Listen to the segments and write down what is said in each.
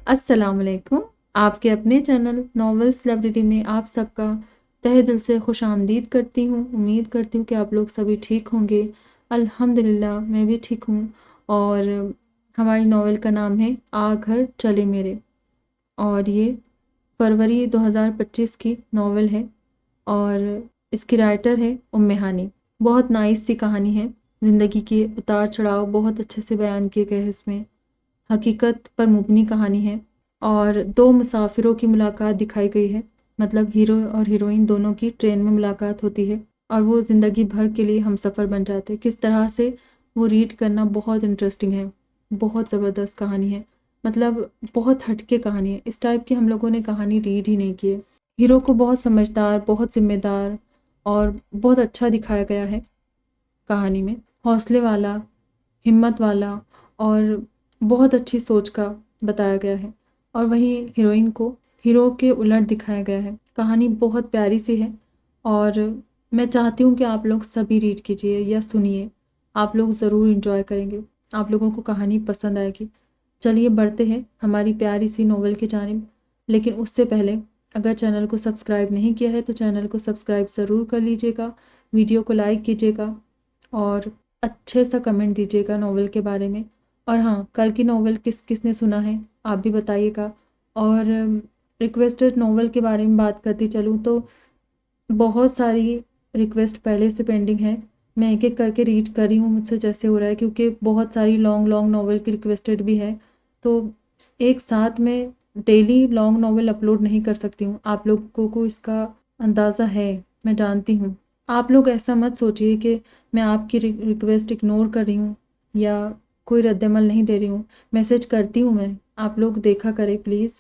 السلام علیکم۔ آپ کے اپنے چینل ناول سیلیبریٹی میں آپ سب کا تہہ دل سے خوش آمدید کرتی ہوں۔ امید کرتی ہوں کہ آپ لوگ سبھی ٹھیک ہوں گے۔ الحمدللہ میں بھی ٹھیک ہوں، اور ہماری ناول کا نام ہے آ گھر چلے میرے، اور یہ فروری 2025 کی ناول ہے، اور اس کی رائٹر ہے ہانی۔ بہت نائس سی کہانی ہے، زندگی کے اتار چڑھاؤ بہت اچھے سے بیان کیے گئے ہیں اس میں، حقیقت پر مبنی کہانی ہے، اور دو مسافروں کی ملاقات دکھائی گئی ہے، مطلب ہیرو اور ہیروئن دونوں کی ٹرین میں ملاقات ہوتی ہے، اور وہ زندگی بھر کے لیے ہم سفر بن جاتے ہیں۔ کس طرح سے وہ ریڈ کرنا بہت انٹرسٹنگ ہے، بہت زبردست کہانی ہے، مطلب بہت ہٹ کے کہانی ہے۔ اس ٹائپ کی ہم لوگوں نے کہانی ریڈ ہی نہیں کی ہے۔ ہیرو کو بہت سمجھدار، بہت ذمہ دار اور بہت اچھا دکھایا گیا ہے کہانی میں، حوصلے والا، ہمت والا، اور بہت اچھی سوچ کا بتایا گیا ہے، اور وہیں ہیروئن کو ہیرو کے الٹ دکھایا گیا ہے۔ کہانی بہت پیاری سی ہے، اور میں چاہتی ہوں کہ آپ لوگ سبھی ریڈ کیجئے یا سنیے، آپ لوگ ضرور انجوائے کریں گے، آپ لوگوں کو کہانی پسند آئے گی۔ چلیے بڑھتے ہیں ہماری پیاری سی ناول کی جانب، لیکن اس سے پہلے اگر چینل کو سبسکرائب نہیں کیا ہے تو چینل کو سبسکرائب ضرور کر لیجئے گا، ویڈیو کو لائک کیجئے گا، اور اچھے سا کمنٹ دیجئے گا ناول کے بارے میں۔ اور ہاں، کل کی ناول کس کس نے سنا ہے آپ بھی بتائیے گا۔ اور ریکویسٹڈ ناول کے بارے میں بات کرتی چلوں تو بہت ساری ریکویسٹ پہلے سے پینڈنگ ہے، میں ایک ایک کر کے ریڈ کر رہی ہوں مجھ سے جیسے ہو رہا ہے، کیونکہ بہت ساری لانگ ناول کی ریکویسٹڈ بھی ہے، تو ایک ساتھ میں ڈیلی لانگ ناول اپلوڈ نہیں کر سکتی ہوں۔ آپ لوگوں کو اس کا اندازہ ہے، میں جانتی ہوں۔ آپ لوگ ایسا مت سوچئے کہ میں آپ کی ریکویسٹ اگنور کر رہی ہوں یا کوئی رد عمل نہیں دے رہی ہوں، میسج کرتی ہوں میں، آپ لوگ دیکھا کریں پلیز۔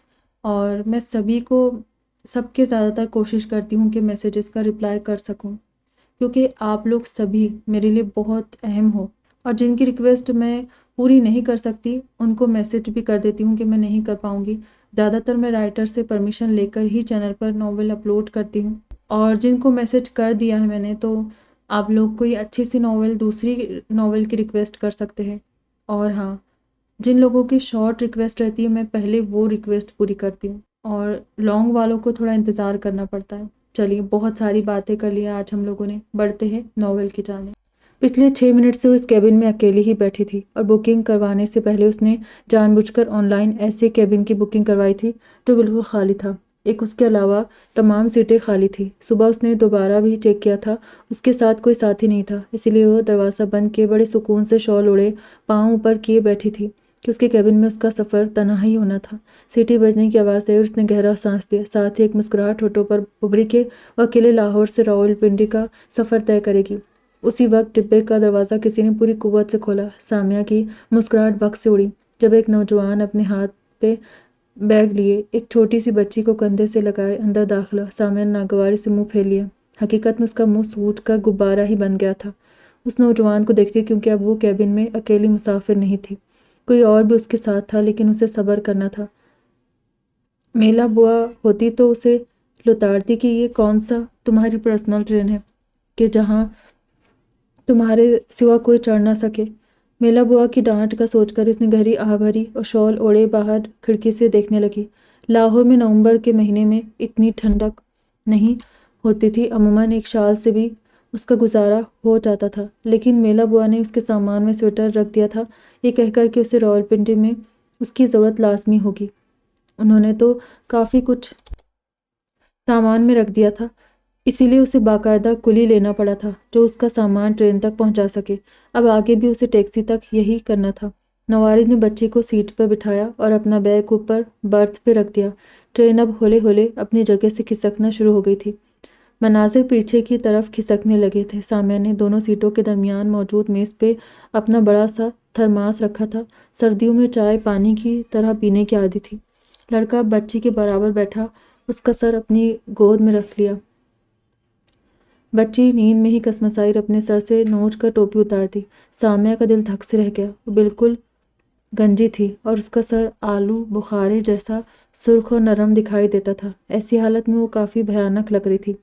اور میں سبھی کو، سب کے زیادہ تر کوشش کرتی ہوں کہ میسیجز کا رپلائی کر سکوں، کیونکہ آپ لوگ سبھی میرے لیے بہت اہم ہو، اور جن کی ریکویسٹ میں پوری نہیں کر سکتی ان کو میسج بھی کر دیتی ہوں کہ میں نہیں کر پاؤں گی۔ زیادہ تر میں رائٹر سے پرمیشن لے کر ہی چینل پر ناول اپلوڈ کرتی ہوں، اور جن کو میسج کر دیا ہے میں نے تو آپ لوگ کوئی اچھی سی ناول، دوسری ناول کی ریکویسٹ کر سکتے ہیں۔ اور ہاں، جن لوگوں کی شارٹ ریکویسٹ رہتی ہے میں پہلے وہ ریکویسٹ پوری کرتی ہوں، اور لانگ والوں کو تھوڑا انتظار کرنا پڑتا ہے۔ چلیے بہت ساری باتیں کر لی آج ہم لوگوں نے، بڑھتے ہیں ناول کی جانب۔ پچھلے 6 منٹ سے وہ اس کیبن میں اکیلی ہی بیٹھی تھی، اور بکنگ کروانے سے پہلے اس نے جان بوجھ کر آن لائن ایسے کیبن کی بکنگ کروائی تھی جو بالکل خالی تھا، ایک اس کے علاوہ تمام سیٹیں خالی تھی۔ صبح اس نے دوبارہ بھی چیک کیا تھا، اس کے ساتھ کوئی ساتھی نہیں تھا، اسی لیے وہ دروازہ بند کیے بڑے سکون سے شال اوڑھے پاؤں اوپر کیے بیٹھی تھی کہ اس کے کیبن میں اس کا سفر تنہا ہی ہونا تھا۔ سیٹی بجنے کی آواز آئی اور اس نے گہرا سانس لیا، ساتھ ہی ایک مسکراہٹ ہونٹوں پر ابھری کہ وہ اکیلے لاہور سے راولپنڈی کا سفر طے کرے گی۔ اسی وقت ڈبے کا دروازہ کسی نے پوری قوت سے کھولا۔ سامیہ کی مسکراہٹ بھگ سے اڑی جب ایک نوجوان اپنے ہاتھ پہ بیگ لیے ایک چھوٹی سی بچی کو کندھے سے لگائے اندر داخل ہوا۔ سامیہ نے ناگواری سے منہ پھیر لیا، حقیقت میں اس کا منہ سوٹ کا غبارہ ہی بن گیا تھا اس نوجوان کو دیکھ کے، کیونکہ اب وہ کیبن میں اکیلی مسافر نہیں تھی، کوئی اور بھی اس کے ساتھ تھا، لیکن اسے صبر کرنا تھا۔ میلا بوا ہوتی تو اسے لتاڑتی کہ یہ کون سا تمہاری پرسنل ٹرین ہے کہ جہاں تمہارے سوا کوئی چڑھ نہ سکے۔ میلا بوا کی ڈانٹ کا سوچ کر اس نے گہری آہ بھری اور شال اوڑھے باہر کھڑکی سے دیکھنے لگی۔ لاہور میں نومبر کے مہینے میں اتنی ٹھنڈک نہیں ہوتی تھی، عموماً ایک شال سے بھی اس کا گزارا ہو جاتا تھا، لیکن میلا بوا نے اس کے سامان میں سویٹر رکھ دیا تھا، یہ کہہ کر کہ اسے راولپنڈی میں اس کی ضرورت لازمی ہوگی۔ انہوں نے تو کافی کچھ سامان میں رکھ دیا تھا، اسی لیے اسے باقاعدہ کلی لینا پڑا تھا جو اس کا سامان ٹرین تک پہنچا سکے۔ اب آگے بھی اسے ٹیکسی تک یہی کرنا تھا۔ نوارد نے بچی کو سیٹ پر بٹھایا اور اپنا بیگ اوپر برتھ پہ رکھ دیا۔ ٹرین اب ہولے ہولے اپنی جگہ سے کھسکنا شروع ہو گئی تھی، مناظر پیچھے کی طرف کھسکنے لگے تھے۔ سامیہ نے دونوں سیٹوں کے درمیان موجود میز پہ اپنا بڑا سا تھرماس رکھا تھا، سردیوں میں چائے پانی کی طرح پینے کی عادی تھی۔ لڑکا بچی کے برابر بیٹھا، اس کا سر اپنی گود میں رکھ لیا۔ بچی نیند میں ہی کسمسائی اپنے سر سے نوچ کر ٹوپی اتارتی۔ سامیہ کا دل دھک سے رہ گیا، وہ بالکل گنجی تھی اور اس کا سر آلو بخارے جیسا سرخ اور نرم دکھائی دیتا تھا۔ ایسی حالت میں وہ کافی بھیانک لگ رہی تھی۔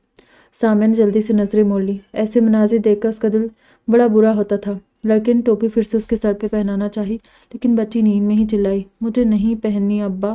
سامیہ نے جلدی سے نظریں موڑ لی، ایسے مناظر دیکھ کر اس کا دل بڑا برا ہوتا تھا۔ لڑکے نے ٹوپی پھر سے اس کے سر پہ پہنانا چاہی، لیکن بچی نیند میں ہی چلائی، مجھے نہیں پہننی ابا،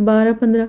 12-15।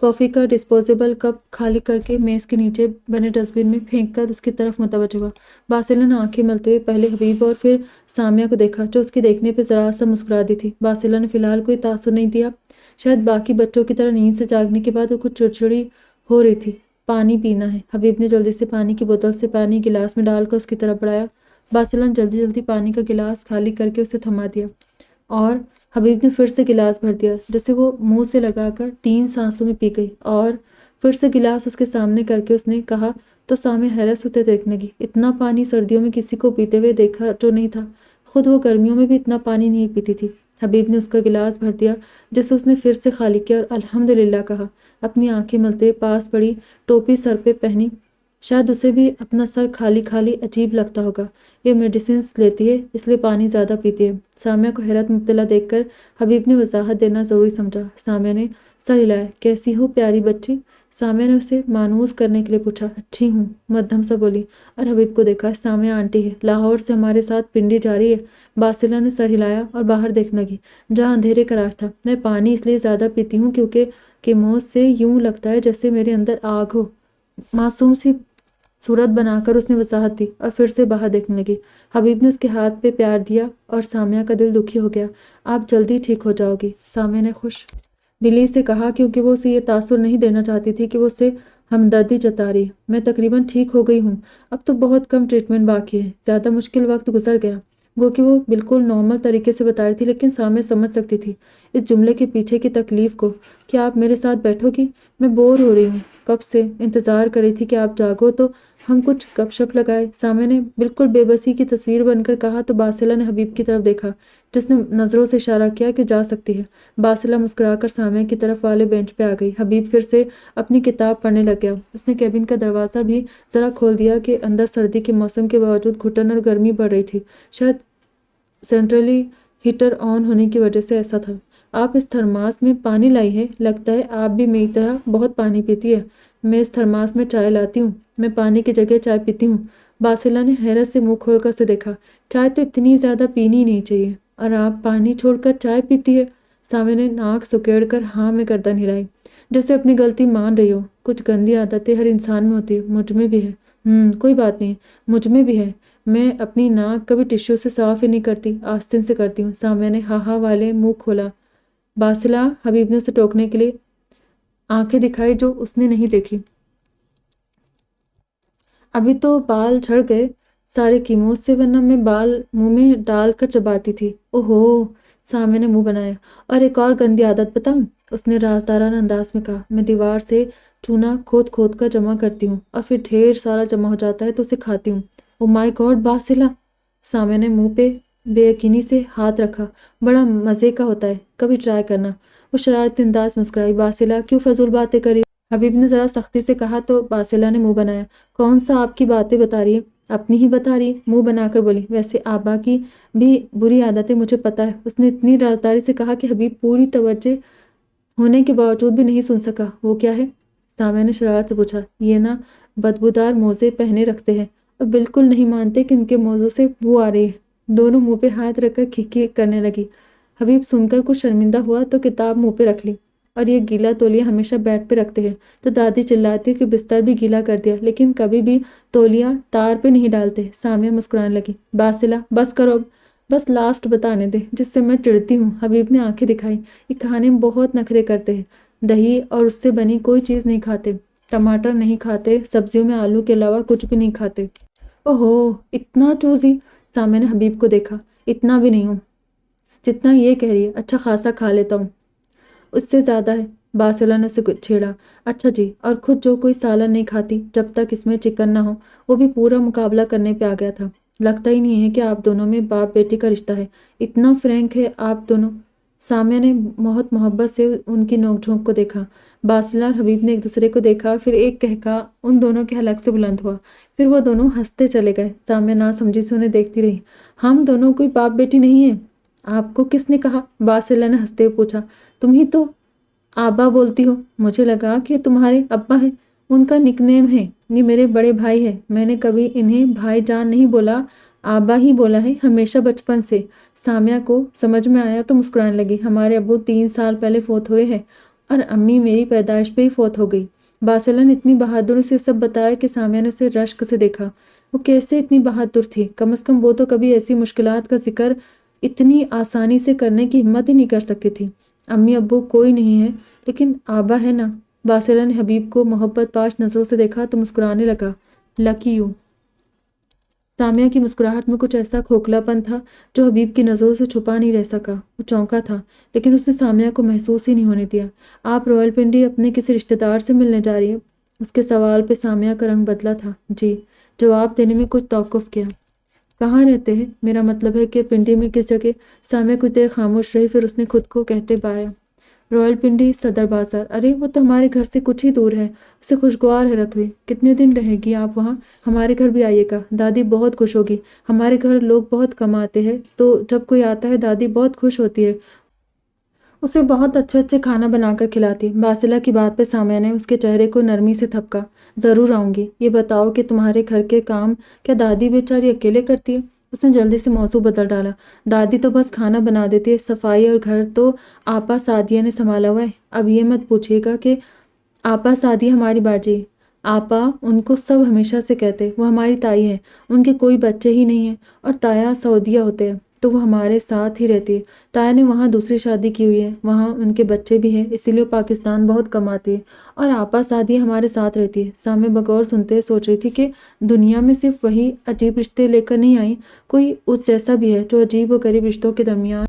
کافی کا ڈسپوزیبل کپ خالی کر کے میز کے نیچے بنے ڈسٹ بن میں پھینک کر اس کی طرف متوجہ ہوا۔ باسلہ نے آنکھیں ملتے ہوئے پہلے حبیب اور پھر سامیہ کو دیکھا جو اس کے دیکھنے پہ ذرا سا مسکرا دی تھی۔ باسلہ نے فی الحال کوئی تاثر نہیں دیا، شاید باقی بچوں کی طرح نیند سے جاگنے کے بعد وہ کچھ چڑچڑی ہو رہی تھی۔ پانی پینا ہے، حبیب نے جلدی سے پانی کی بوتل سے پانی گلاس میں ڈال کر اس کی طرف بڑھایا۔ باسلہ نے جلدی جلدی پانی کا گلاس خالی کر کے اسے تھما دیا اور حبیب نے پھر سے گلاس بھر دیا جسے وہ منہ سے لگا کر 3 سانسوں میں پی گئی اور پھر سے گلاس اس کے سامنے کر کے اس نے کہا تو سامنے حیرت سے اسے دیکھنے لگی۔ اتنا پانی سردیوں میں کسی کو پیتے ہوئے دیکھا جو نہیں تھا، خود وہ گرمیوں میں بھی اتنا پانی نہیں پیتی تھی۔ حبیب نے اس کا گلاس بھر دیا جسے اس نے پھر سے خالی کیا اور الحمدللہ کہا۔ اپنی آنکھیں ملتے پاس پڑی ٹوپی سر پہ پہنی، شاید اسے بھی اپنا سر خالی خالی عجیب لگتا ہوگا۔ یہ میڈیسنز لیتی ہے اس لیے پانی زیادہ پیتی ہے۔ سامیہ کو حیرت مبتلا دیکھ کر حبیب نے وضاحت دینا ضروری سمجھا۔ سامیہ نے سر ہلایا۔ کیسی ہو پیاری بچی؟ سامیہ نے اسے مانوس کرنے کے لیے پوچھا۔ اچھی ہوں، مدھم سا بولی اور حبیب کو دیکھا۔ سامیہ آنٹی ہے، لاہور سے ہمارے ساتھ پنڈی جا رہی ہے۔ باسلہ نے سر ہلایا اور باہر دیکھنے لگی جہاں اندھیرے کا راز تھا۔ میں پانی اس لیے زیادہ پیتی ہوں کیونکہ کیموز سے یوں لگتا ہے جیسے میرے اندر آگ ہو۔ معصوم سی صورت بنا کر اس نے وضاحت دی اور پھر سے باہر دیکھنے لگی۔ حبیب نے اس کے ہاتھ پہ پیار دیا اور سامیہ کا دل دکھی ہو گیا۔ آپ جلدی ٹھیک ہو جاؤ گی، سامیہ نے خوش دلی سے کہا کیونکہ وہ اسے یہ تاثر نہیں دینا چاہتی تھی کہ وہ اسے ہمدردی جتا رہی ہے۔ میں تقریباً ٹھیک ہو گئی ہوں، اب تو بہت کم ٹریٹمنٹ باقی ہے۔ زیادہ مشکل وقت گزر گیا، گو کہ وہ بالکل نارمل طریقے سے بتا رہی تھی، لیکن سامیہ سمجھ سکتی تھی اس جملے کے پیچھے کی تکلیف کو۔ کیا آپ میرے ساتھ بیٹھو گی؟ میں بور ہو رہی ہوں، کب سے انتظار کر رہی تھی کہ آپ جاگو تو ہم کچھ گپ شپ لگائے۔ سامیہ نے بالکل بے بسی کی تصویر بن کر کہا تو باسلہ نے حبیب کی طرف دیکھا جس نے نظروں سے اشارہ کیا کہ جا سکتی ہے۔ باسلہ مسکرا کر سامیہ کی طرف والے بینچ پہ آ گئی۔ حبیب پھر سے اپنی کتاب پڑھنے لگ گیا۔ اس نے کیبن کا دروازہ بھی ذرا کھول دیا کہ اندر سردی کے موسم کے باوجود گھٹن اور گرمی بڑھ رہی تھی، شاید سینٹرلی ہیٹر آن ہونے کی وجہ سے ایسا تھا۔ آپ اس تھرماس میں پانی لائی ہے، لگتا ہے آپ بھی میری طرح بہت پانی پیتی ہے۔ میں اس تھرماس میں چائے لاتی ہوں، میں پانی کی جگہ چائے پیتی ہوں۔ باسلہ نے حیرت سے منہ کھول کر اسے دیکھا۔ چائے تو اتنی زیادہ پینی نہیں چاہیے اور آپ پانی چھوڑ کر چائے پیتی ہے؟ سامیہ نے ناک سکیڑ کر ہاں میں گردن ہلائی جیسے اپنی غلطی مان رہی ہو۔ کچھ گندی عادتیں ہر انسان میں ہوتی ہے، مجھ میں بھی ہے۔ کوئی بات نہیں، مجھ میں بھی ہے۔ میں اپنی ناک کبھی ٹشو سے صاف ہی نہیں کرتی، آستین سے کرتی ہوں۔ سامیہ نے ہاں والے منہ کھولا۔ باسلہ، حبیب نے اسے ٹوکنے کے لیے آنکھیں دکھائی جو اس نے نہیں دیکھی۔ ابھی تو بال جھڑ گئے سارے کیموز سے، ورنہ میں بال منہ میں ڈال کر چباتی تھی۔ اوہو، سامیہ نے منہ بنایا۔ اور ایک اور گندی عادت بتاؤں؟ اس نے رازدارانہ انداز میں کہا۔ میں دیوار سے چونا کھود کھود کر جمع کرتی ہوں اور پھر ڈھیر سارا جمع ہو جاتا ہے تو اسے کھاتی ہوں۔ او مائی گاڈ باسلہ! سامیہ نے منہ پہ بے یقینی سے ہاتھ رکھا۔ بڑا مزے کا ہوتا ہے، کبھی ٹرائی کرنا۔ وہ شرارتی انداز مسکرائی۔ باسلہ، کیوں فضول باتیں کری؟ حبیب نے ذرا سختی سے کہا تو باسلہ نے منہ بنایا۔ کون سا آپ کی باتیں بتا رہی ہے؟ اپنی ہی بتا رہی، منہ بنا کر بولی۔ ویسے آبا کی بھی بری عادتیں مجھے پتہ ہے۔ اس نے اتنی رازداری سے کہا کہ حبیب پوری توجہ ہونے کے باوجود بھی نہیں سن سکا۔ وہ کیا ہے؟ سامیہ نے شرارت سے پوچھا۔ یہ نا بدبودار موزے پہنے رکھتے ہیں اور بالکل نہیں مانتے کہ ان کے موزوں سے بو آ رہی ہے۔ دونوں منہ پہ ہاتھ رکھ کر کھکی کرنے لگی۔ حبیب سن کر کچھ شرمندہ ہوا تو کتاب منہ پہ رکھ لی۔ اور یہ گیلا تولیہ ہمیشہ بیڈ پہ رکھتے ہیں تو دادی چلاتی کہ بستر بھی گیلا کر دیا، لیکن کبھی بھی تولیہ تار پہ نہیں ڈالتے۔ سامیہ مسکرانے لگی۔ باسلہ، بس کرو اب، بس لاسٹ بتانے دے جس سے میں چڑھتی ہوں۔ حبیب نے آنکھیں دکھائی۔ یہ کھانے میں بہت نخرے کرتے ہیں، دہی اور اس سے بنی کوئی چیز نہیں کھاتے، ٹماٹر نہیں کھاتے، سبزیوں میں آلو کے علاوہ کچھ بھی نہیں کھاتے۔ اوہو، اتنا چوزی! سامیہ نے حبیب کو دیکھا۔ اتنا بھی نہیں ہوں جتنا یہ کہہ رہی ہے، اچھا خاصا کھا لیتا ہوں، اس سے زیادہ ہے۔ باسلہ نے اسے چھیڑا۔ اچھا جی، اور خود جو کوئی سالن نہیں کھاتی جب تک اس میں چکن نہ ہو، وہ بھی پورا مقابلہ کرنے پہ آ گیا تھا۔ لگتا ہی نہیں ہے کہ آپ دونوں میں باپ بیٹی کا رشتہ ہے، اتنا فرینک ہے آپ دونوں۔ سامیہ نے بہت محبت سے ان کی نوک جھونک کو دیکھا۔ باسلہ اور حبیب نے ایک دوسرے کو دیکھا، پھر ایک قہقہا ان دونوں کے حلق سے بلند ہوا، پھر وہ دونوں ہنستے چلے گئے۔ سامیہ ناسمجھی سے انہیں دیکھتی رہی۔ ہم دونوں کوئی باپ بیٹی نہیں ہیں؟ آپ کو کس نے کہا؟ باسلہ نے ہنستے ہوئے پوچھا۔ تم ہی تو آبا بولتی ہو، مجھے لگا کہ تمہارے ابا ہیں، ان کا نک نیم ہے۔ یہ میرے بڑے بھائی ہیں، میں نے کبھی انہیں بھائی جان نہیں بولا، آبا ہی بولا ہے، ہمیشہ بچپن سے۔ سامیہ کو سمجھ میں آیا تو مسکرانے لگی۔ ہمارے ابو 3 سال پہلے فوت ہوئے ہیں اور امی میری پیدائش پہ ہی فوت ہو گئی۔ باسلہ نے اتنی بہادری سے سب بتایا کہ سامیہ نے اسے رشک سے دیکھا۔ وہ کیسے اتنی بہادر تھی؟ کم از کم وہ تو کبھی ایسی مشکلات کا ذکر اتنی آسانی سے کرنے کی ہمت ہی نہیں کر سکتی تھی۔ امی ابو کوئی نہیں ہے لیکن آبا ہے نا۔ باسلہ نے حبیب کو محبت پاش نظروں سے دیکھا تو مسکرانے لگا۔ Lucky you. سامیہ کی مسکراہٹ میں کچھ ایسا کھوکھلا پن تھا جو حبیب کی نظروں سے چھپا نہیں رہ سکا۔ وہ چونکا تھا لیکن اس نے سامیہ کو محسوس ہی نہیں ہونے دیا۔ آپ رویل پنڈی اپنے کسی رشتہ دار سے ملنے جا رہی ہیں؟ اس کے سوال پہ سامیہ کا رنگ بدلا تھا۔ جی، جواب دینے میں کچھ توقف کیا۔ کہاں رہتے ہیں؟ میرا مطلب ہے کہ پنڈی میں کس جگہ؟ سامیہ کچھ دیر خاموش رہی، پھر اس نے خود کو کہتے پایا، رویل پنڈی، صدر بازار۔ ارے وہ تو ہمارے گھر سے کچھ ہی دور ہے۔ اسے خوشگوار حیرت ہوئی۔ کتنے دن رہے گی آپ وہاں؟ ہمارے گھر بھی آئیے گا، دادی بہت خوش ہوگی۔ ہمارے گھر لوگ بہت کم آتے ہیں تو جب کوئی آتا ہے دادی بہت خوش ہوتی ہے، اسے بہت اچھے کھانا بنا کر کھلاتی۔ باسلہ کی بات پہ سامیہ نے اس کے چہرے کو نرمی سے تھپکا۔ ضرور آؤں گی۔ یہ بتاؤ کہ تمہارے گھر کے کام کیا دادی بیچاری اکیلے کرتی ہے؟ اس نے جلدی سے موضوع بدل ڈالا۔ دادی تو بس کھانا بنا دیتی ہے، صفائی اور گھر تو آپا سعدیہ نے سنبھالا ہوا ہے۔ اب یہ مت پوچھیے گا کہ آپا سعدیہ ہماری باجی، آپا ان کو سب ہمیشہ سے کہتے، وہ ہماری تائی ہے، ان کے کوئی بچے ہی نہیں ہیں اور تایا سعودیہ ہوتے ہیں تو وہ ہمارے ساتھ ہی رہتی ہے۔ تایا نے وہاں دوسری شادی کی ہوئی ہے، وہاں ان کے بچے بھی ہیں، اسی لیے وہ پاکستان بہت کم آتی ہے اور آپا سعدیہ ہمارے ساتھ رہتی ہے۔ سامیہ بغور سنتے سوچ رہی تھی کہ دنیا میں صرف وہی عجیب رشتے لے کر نہیں آئی، کوئی اس جیسا بھی ہے جو عجیب و غریب رشتوں کے درمیان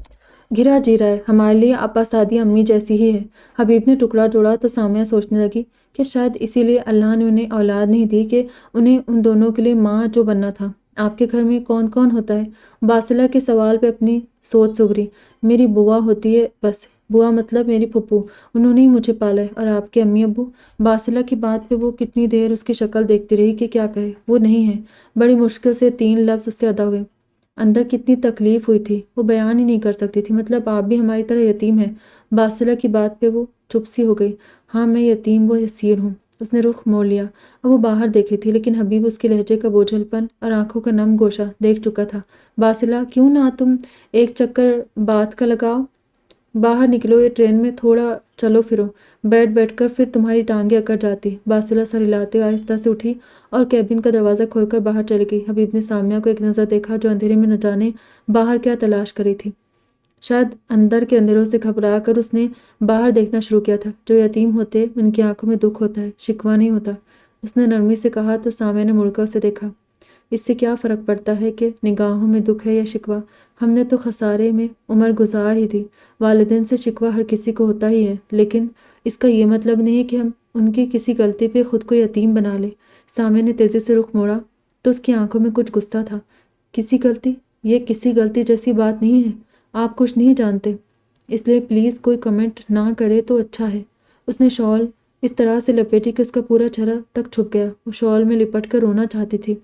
گھرا جی رہا ہے۔ ہمارے لیے آپا سعدیہ امی جیسی ہی ہے۔ حبیب نے ٹکڑا جوڑا تو سامیہ سوچنے لگی کہ شاید اسی لیے اللہ نے انہیں اولاد نہیں دی کہ انہیں ان دونوں کے لیے ماں جو بننا تھا۔ آپ کے گھر میں کون کون ہوتا ہے؟ باسلہ کے سوال پہ اپنی سوچ سگری۔ میری بوا ہوتی ہے بس۔ بوا مطلب میری پھپھو، انہوں نے ہی مجھے پالا ہے۔ اور آپ کے امی ابو؟ باسلہ کی بات پہ وہ کتنی دیر اس کی شکل دیکھتی رہی کہ کیا کہے۔ وہ نہیں ہے۔ بڑی مشکل سے 3 لفظ اس سے ادا ہوئے۔ اندر کتنی تکلیف ہوئی تھی، وہ بیان ہی نہیں کر سکتی تھی۔ مطلب آپ بھی ہماری طرح یتیم ہیں؟ باسلہ کی بات پہ وہ چپ سی ہو گئی۔ ہاں میں یتیم و اسیر ہوں۔ اس نے رخ موڑ لیا۔ اب وہ باہر دیکھے تھی لیکن حبیب اس کے لہجے کا بوجھل پن اور آنکھوں کا نم گوشہ دیکھ چکا تھا۔ باسلہ، کیوں نہ تم ایک چکر بات کا لگاؤ؟ باہر نکلو یا ٹرین میں تھوڑا چلو پھرو، بیٹھ کر پھر تمہاری ٹانگیں اکڑ جاتی۔ باسلہ سر ہلاتے ہوئے آہستہ سے اٹھی اور کیبن کا دروازہ کھول کر باہر چلی گئی۔ حبیب نے سامیہ کو ایک نظر دیکھا جو اندھیرے میں نہ جانے باہر کیا تلاش کری تھی۔ شاید اندر کے اندھیروں سے گھبرا کر اس نے باہر دیکھنا شروع کیا تھا۔ جو یتیم ہوتے ان کی آنکھوں میں دکھ ہوتا ہے، شکوہ نہیں ہوتا، اس نے نرمی سے کہا تو سامیہ نے مڑ کر اسے دیکھا۔ اس سے کیا فرق پڑتا ہے کہ نگاہوں میں دکھ ہے یا شکوہ؟ ہم نے تو خسارے میں عمر گزار ہی تھی۔ والدین سے شکوہ ہر کسی کو ہوتا ہی ہے، لیکن اس کا یہ مطلب نہیں ہے کہ ہم ان کی کسی غلطی پہ خود کو یتیم بنا لیں۔ سامیہ نے تیزی سے رخ موڑا تو اس کی آنکھوں میں کچھ غصہ تھا۔ کسی غلطی؟ یہ کسی غلطی جیسی بات نہیں ہے۔ آپ کچھ نہیں جانتے، اس لیے پلیز کوئی کمنٹ نہ کرے تو اچھا ہے۔ اس نے شال اس طرح سے لپیٹی کہ اس کا پورا چہرہ تک چھپ گیا۔ وہ شال میں لپٹ کر رونا چاہتی تھی۔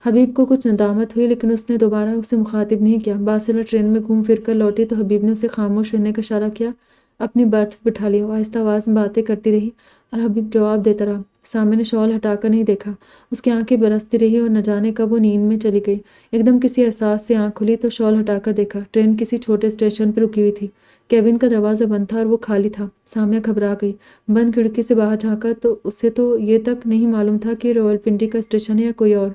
حبیب کو کچھ ندامت ہوئی لیکن اس نے دوبارہ اسے مخاطب نہیں کیا۔ باسلہ ٹرین میں گھوم پھر کر لوٹی تو حبیب نے اسے خاموش رہنے کا اشارہ کیا، اپنی برتھ پہ بٹھا لیا۔ وہ آہستہ آواز میں باتیں کرتی رہی اور حبیب جواب دیتا رہا۔ سامیہ نے شال ہٹا کر نہیں دیکھا، اس کی آنکھیں برستی رہی اور نہ جانے کب وہ نیند میں چلی گئی۔ ایک دم کسی احساس سے آنکھ کھلی تو شال ہٹا کر دیکھا، ٹرین کسی چھوٹے اسٹیشن پہ رکی ہوئی تھی۔ کیبن کا دروازہ بند تھا اور وہ خالی تھا۔ سامیہ گھبرا گئی، بند کھڑکی سے باہر جھانکا تو اسے تو یہ تک نہیں معلوم تھا کہ رویل پنڈی کا اسٹیشن ہے یا کوئی اور۔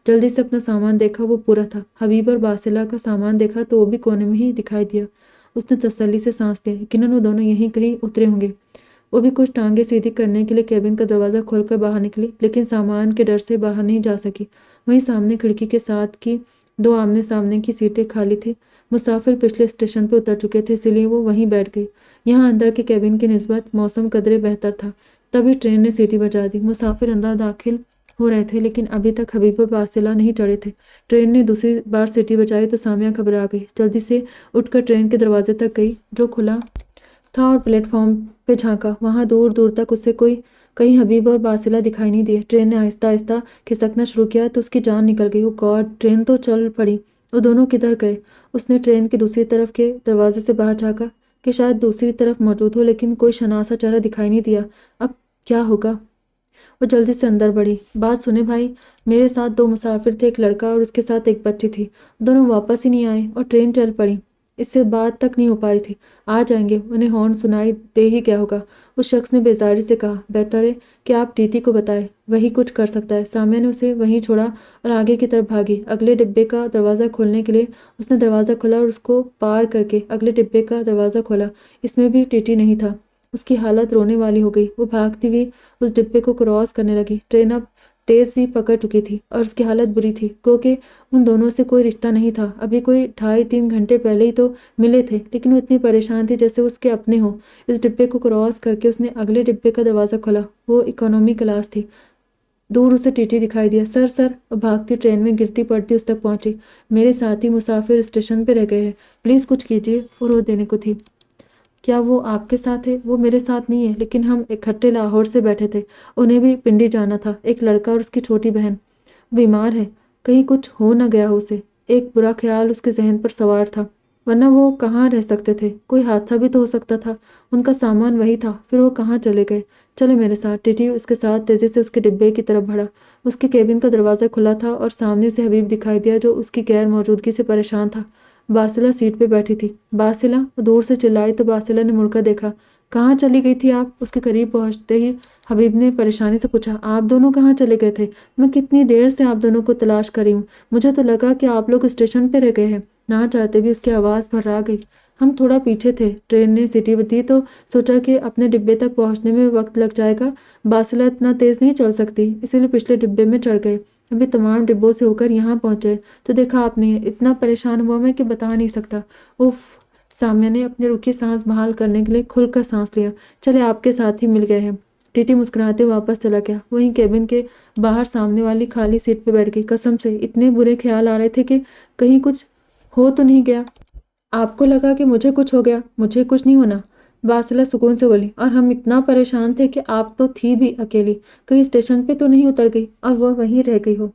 جلدی سے اپنا سامان دیکھا، وہ پورا تھا۔ حبیب اور باسلہ کا سامان دیکھا تو وہ بھی کونے میں ہی دکھائی دیا۔ اس نے تسلی سے سانس لیا، یقیناً وہ دونوں یہیں کہیں اترے ہوں گے۔ وہ بھی کچھ ٹانگیں سیدھی کرنے کے لیے کیبن کا دروازہ کھول کر باہر نکلی لیکن سامان کے ڈر سے باہر نہیں جا سکی۔ وہیں سامنے کھڑکی کے ساتھ کی 2 آمنے سامنے کی سیٹیں خالی تھیں۔ مسافر پچھلے اسٹیشن پہ اتر چکے تھے، اسی لیے وہ وہیں بیٹھ گئی۔ یہاں اندر کے کیبن کی نسبت موسم قدرے بہتر تھا، تبھی ٹرین نے سیٹی بجا دی۔ مسافر اندر داخل ہو رہے تھے لیکن ابھی تک حبیب اور باسلہ نہیں چڑھے تھے۔ ٹرین نے دوسری بار سیٹی بجائی تو سامیہ گھبرا گئی، جلدی سے اٹھ کر ٹرین کے دروازے تک گئی جو کھلا تھا اور پلیٹ فارم پہ جھانکا۔ وہاں دور دور تک اسے کہیں حبیب اور باسلہ دکھائی نہیں دیے۔ ٹرین نے آہستہ آہستہ کھسکنا شروع کیا تو اس کی جان نکل گئی۔ او گاڈ، ٹرین تو چل پڑی۔ وہ دونوں کدھر گئے؟ اس نے ٹرین کی دوسری طرف کے دروازے سے باہر جھانکا کہ شاید دوسری طرف موجود ہو لیکن کوئی شناسا چہرہ دکھائی نہیں دیا۔ اب کیا ہوگا؟ وہ جلدی سے اندر بڑھی۔ بات سنیں بھائی، میرے ساتھ 2 مسافر تھے، ایک لڑکا اور اس کے ساتھ ایک بچی تھی، دونوں واپس ہی نہیں آئے اور ٹرین چل پڑی۔ اس سے بات تک نہیں ہو پا رہی تھی۔ آ جائیں گے، انہیں ہارن سنائی دے ہی گیا ہوگا۔ اس شخص نے بیزاری سے کہا، بہتر ہے کہ آپ ٹی ٹی کو بتائیں، وہی کچھ کر سکتا ہے۔ سامعہ نے اسے وہیں چھوڑا اور آگے کی طرف بھاگی۔ اگلے ڈبے کا دروازہ کھولنے کے لیے اس نے دروازہ کھولا اور اس کو پار کر کے اگلے ڈبے کا دروازہ کھولا۔ اس میں بھی ٹی ٹی نہیں تھا۔ اس کی حالت رونے والی ہو گئی۔ وہ بھاگتی ہوئی اس ڈبے کو کراس کرنے لگی۔ ٹرین اب تیز سی پکڑ چکی تھی اور اس کی حالت بری تھی، گو کہ ان دونوں سے کوئی رشتہ نہیں تھا۔ ابھی کوئی 2.5-3 گھنٹے پہلے ہی تو ملے تھے، لیکن وہ اتنی پریشان تھی جیسے اس کے اپنے ہوں۔ اس ڈبے کو کراس کر کے اس نے اگلے ڈبے کا دروازہ کھولا۔ وہ اکانومی کلاس تھی۔ دور اسے ٹی ٹی دکھائی دیا۔ سر سر، اور بھاگتی ٹرین میں گرتی پڑتی اس تک پہنچی۔ میرے ساتھی مسافر اسٹیشن پہ رہ گئے ہیں، پلیز کچھ کیجیے۔ وہ رو دینے کو تھی۔ کیا وہ آپ کے ساتھ ہے؟ وہ میرے ساتھ نہیں ہے، لیکن ہم اکٹھے لاہور سے بیٹھے تھے، انہیں بھی پنڈی جانا تھا۔ ایک لڑکا اور اس کی چھوٹی بہن بیمار ہے، کہیں کچھ ہو نہ گیا ہو اسے۔ ایک برا خیال اس کے ذہن پر سوار تھا، ورنہ وہ کہاں رہ سکتے تھے؟ کوئی حادثہ بھی تو ہو سکتا تھا۔ ان کا سامان وہی تھا، پھر وہ کہاں چلے گئے؟ چلے میرے ساتھ۔ ٹی ٹی اس کے ساتھ تیزی سے اس کے ڈبے کی طرف بڑھا۔ اس کے کیبن کا دروازہ کھلا تھا اور سامنے سے حبیب دکھائی دیا جو اس کی غیر موجودگی سے پریشان تھا۔ باسلہ سیٹ پہ بیٹھی تھی۔ باسلہ، وہ دور سے چلائی تو باسلہ نے مڑ کر دیکھا۔ کہاں چلی گئی تھی آپ؟ اس کے قریب پہنچتے ہی حبیب نے پریشانی سے پوچھا، آپ دونوں کہاں چلے گئے تھے؟ میں کتنی دیر سے آپ دونوں کو تلاش کر رہی ہوں، مجھے تو لگا کہ آپ لوگ اسٹیشن پہ رہ گئے ہیں۔ نہ چاہتے بھی اس کی آواز بھرا گئی۔ ہم تھوڑا پیچھے تھے، ٹرین نے سیٹی دی تو سوچا کہ اپنے ڈبے تک پہنچنے میں وقت لگ جائے گا۔ باسلہ اتنا تیز نہیں چل سکتی، اسی لیے پچھلے ڈبے میں چڑھ گئے۔ ابھی تمام ڈبوں سے ہو کر یہاں پہنچے تو دیکھا آپ نے، اتنا پریشان ہوا میں کہ بتا نہیں سکتا۔ اف! سامعہ نے اپنی رکی سانس بحال کرنے کے لیے کھل کر سانس لیا۔ چلے آپ کے ساتھ ہی مل گئے ہیں۔ ٹی ٹی مسکراتے واپس چلا گیا۔ وہیں کیبن کے باہر سامنے والی خالی سیٹ پہ بیٹھ گئی۔ قسم سے اتنے برے خیال آ رہے تھے کہ کہیں کچھ ہو تو نہیں گیا۔ آپ کو لگا کہ مجھے کچھ ہو گیا؟ مجھے کچھ نہیں ہونا، باسلہ سکون سے بولی۔ اور ہم اتنا پریشان تھے کہ آپ تو تھی بھی اکیلی، کہیں اسٹیشن پہ تو نہیں اتر گئی اور وہ وہیں رہ گئی ہو؟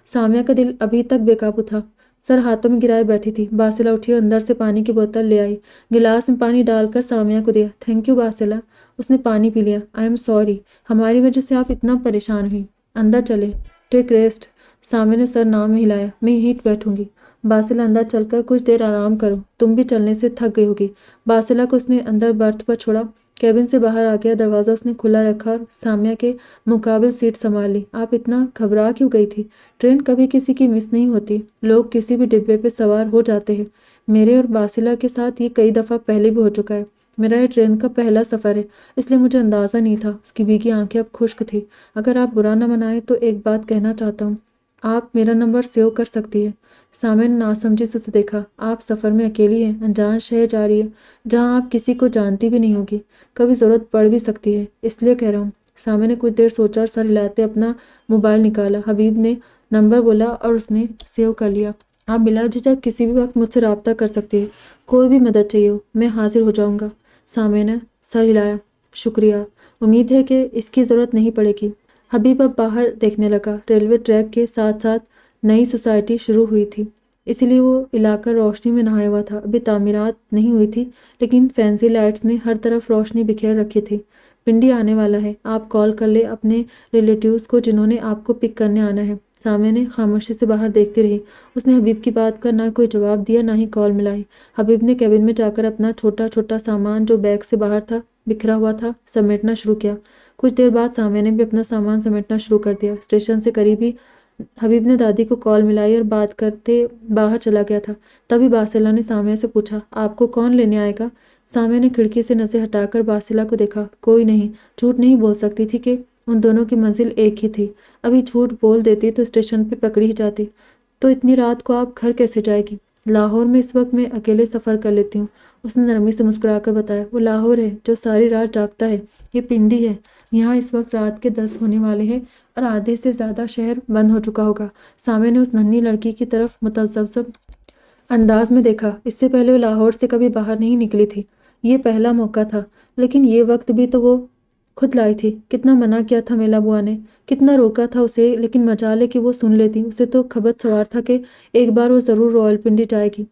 سامعہ کا دل ابھی تک بے قابو تھا، سر ہاتھوں میں گرائے بیٹھی تھی۔ باسلہ اٹھی اور اندر سے پانی کی بوتل لے آئی، گلاس میں پانی ڈال کر سامعہ کو دیا۔ Thank you باسلہ۔ اس نے پانی پی لیا۔ آئی ایم سوری، ہماری وجہ سے آپ اتنا پریشان ہوئی۔ اندر چلے، ٹیک ریسٹ۔ سامعہ نے سر نام میں ہلایا۔ میں یہیں بیٹھوں گی۔ باسلہ، اندر چل کر کچھ دیر آرام کرو، تم بھی چلنے سے تھک گئی ہوگی۔ باسلہ کو اس نے اندر برتھ پر چھوڑا، کیبن سے باہر آ گیا۔ دروازہ اس نے کھلا رکھا اور سامعہ کے مقابل سیٹ سنبھال لی۔ آپ اتنا گھبرا کیوں گئی تھی؟ ٹرین کبھی کسی کی مس نہیں ہوتی، لوگ کسی بھی ڈبے پہ سوار ہو جاتے ہیں۔ میرے اور باسلہ کے ساتھ یہ کئی دفعہ پہلے بھی ہو چکا ہے۔ میرا یہ ٹرین کا پہلا سفر ہے، اس لیے مجھے اندازہ نہیں تھا۔ اس کی بھیگی آنکھیں اب خشک تھی۔ اگر آپ برا نہ منائیں تو ایک بات کہنا چاہتا ہوں، آپ میرا نمبر سیو کر سکتی ہے۔ سامعہ نے ناسمجھی سے اسے دیکھا۔ آپ سفر میں اکیلی ہیں، انجان شہر جا رہی ہے جہاں آپ کسی کو جانتی بھی نہیں ہوگی، کبھی ضرورت پڑ بھی سکتی ہے، اس لیے کہہ رہا ہوں۔ سامعہ نے کچھ دیر سوچا اور سر ہلاتے اپنا موبائل نکالا۔ حبیب نے نمبر بولا اور اس نے سیو کر لیا۔ آپ بلا جھجک کسی بھی وقت مجھ سے رابطہ کر سکتی ہیں، کوئی بھی مدد چاہیے ہو، میں حاضر ہو جاؤں گا۔ سامعہ نے سر ہلایا۔ شکریہ، امید ہے کہ اس کی ضرورت نہیں پڑے گی۔ حبیب اب باہر دیکھنے لگا۔ ریلوے ٹریک کے ساتھ ساتھ نئی سوسائٹی شروع ہوئی تھی، اسی لیے وہ علاقہ روشنی میں نہایا ہوا تھا۔ ابھی تعمیرات نہیں ہوئی تھی، لیکن فینسی لائٹس نے ہر طرف روشنی بکھیر رکھی تھی۔ پنڈی آنے والا ہے، آپ کال کر لیں اپنے ریلیٹیوز کو جنہوں نے آپ کو پک کرنے آنا ہے۔ سامعہ نے خاموشی سے باہر دیکھتی رہی۔ اس نے حبیب کی بات کا نہ کوئی جواب دیا، نہ ہی کال ملائی۔ حبیب نے کیبن میں جا کر اپنا چھوٹا چھوٹا سامان جو بیگ سے باہر تھا بکھرا ہوا تھا سمیٹنا شروع کیا۔ کچھ دیر بعد سامعہ نے بھی اپنا سامان سمیٹنا شروع کر دیا۔ اسٹیشن سے قریب ہی حبیب نے دادی کو کال ملائی اور بات کرتے باہر چلا گیا تھا۔ تبھی باسلہ نے سامعہ سے پوچھا، آپ کو کون لینے آئے گا؟ سامعہ نے کھڑکی سے نظر ہٹا کر باسلہ کو دیکھا۔ کوئی نہیں، جھوٹ نہیں بول سکتی تھی کہ ان دونوں کی منزل ایک ہی تھی۔ ابھی جھوٹ بول دیتی تو اسٹیشن پہ پکڑی ہی جاتی۔ تو اتنی رات کو آپ گھر کیسے جائے گی؟ لاہور میں اس وقت میں اکیلے سفر کر لیتی ہوں، اس نے نرمی سے مسکرا کر بتایا۔ وہ لاہور ہے جو ساری رات جاگتا ہے، یہ پنڈی ہے، یہاں اس وقت رات کے 10 ہونے والے ہیں اور آدھے سے زیادہ شہر بند ہو چکا ہوگا۔ سامعہ نے اس ننھی لڑکی کی طرف متذبذب انداز میں دیکھا۔ اس سے پہلے وہ لاہور سے کبھی باہر نہیں نکلی تھی، یہ پہلا موقع تھا۔ لیکن یہ وقت بھی تو وہ خود لائی تھی۔ کتنا منع کیا تھا میلا بوا نے، کتنا روکا تھا اسے، لیکن مجال ہے کہ وہ سن لیتی۔ اسے تو خبر سوار تھا کہ ایک بار وہ ضرور راولپنڈی جائے گی۔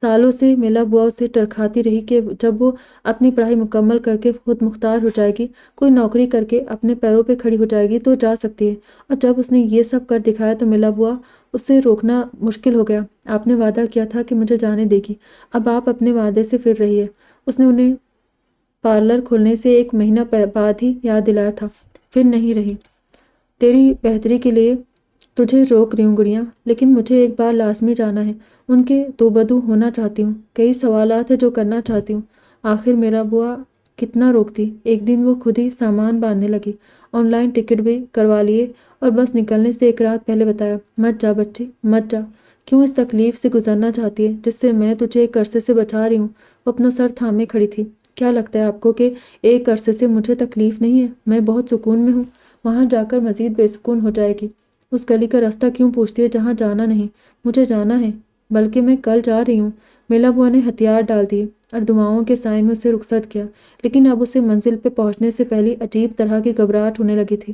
سالوں سے میلا بوا اسے ٹرکھاتی رہی کہ جب وہ اپنی پڑھائی مکمل کر کے خود مختار ہو جائے گی، کوئی نوکری کر کے اپنے پیروں پہ کھڑی ہو جائے گی تو جا سکتی ہے، اور جب اس نے یہ سب کر دکھایا تو میلا بوا اسے روکنا مشکل ہو گیا۔ آپ نے وعدہ کیا تھا کہ مجھے جانے دے گی، اب آپ اپنے وعدے سے پھر رہی ہے۔ اس نے انہیں پارلر کھولنے سے 1 مہینہ بعد ہی یاد دلایا تھا، پھر نہیں رہی۔ تیری بہتری کے لیے تجھے روک رہی ہوں گڑیا، لیکن مجھے ایک بار لازمی جانا ہے، ان کے دو بدو ہونا چاہتی ہوں، کئی سوالات ہیں جو کرنا چاہتی ہوں۔ آخر میرا بوا کتنا روکتی۔ ایک دن وہ خود ہی سامان باندھنے لگی، آن لائن ٹکٹ بھی کروا لیے اور بس نکلنے سے 1 رات پہلے بتایا، مت جا بچی، مت جا۔ کیوں اس تکلیف سے گزرنا چاہتی ہے جس سے میں تجھے ایک عرصے سے بچا رہی ہوں؟ وہ اپنا سر تھامے کھڑی تھی۔ کیا لگتا ہے آپ کو کہ ایک عرصے سے مجھے تکلیف نہیں ہے؟ میں بہت سکون میں ہوں، وہاں جا کر مزید بے سکون ہو جائے گی۔ اس گلی کا راستہ کیوں پوچھتی ہے جہاں جانا نہیں؟ مجھے جانا ہے، بلکہ میں کل جا رہی ہوں۔ میلا بوا نے ہتھیار ڈال دیے اور دعاؤں کے سائے میں اسے رخصت کیا، لیکن اب اسے منزل پہ پہنچنے سے پہلے عجیب طرح کی گھبراہٹ ہونے لگی تھی۔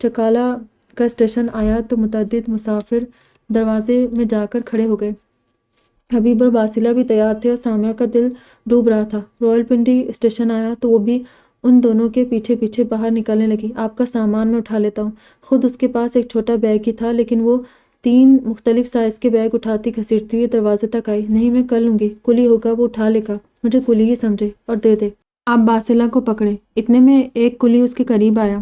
چکالہ کا اسٹیشن آیا تو متعدد مسافر دروازے میں جا کر کھڑے ہو گئے۔ حبیب اور باسلہ بھی تیار تھے اور سامیہ کا دل ڈوب رہا تھا۔ رویل پنڈی اسٹیشن آیا تو وہ بھی ان دونوں کے پیچھے پیچھے باہر نکلنے لگی۔ آپ کا سامان میں اٹھا لیتا ہوں۔ خود اس کے پاس ایک چھوٹا بیگ ہی تھا، لیکن وہ 3 مختلف سائز کے بیگ اٹھاتی گھسیٹتی ہوئی دروازے تک آئی۔ نہیں، میں کر لوں گی، کلی ہوگا، وہ اٹھا لے گا، مجھے کلی ہی سمجھے اور دے دے۔ آپ باسلہ کو پکڑے۔ اتنے میں ایک کلی اس کے قریب آیا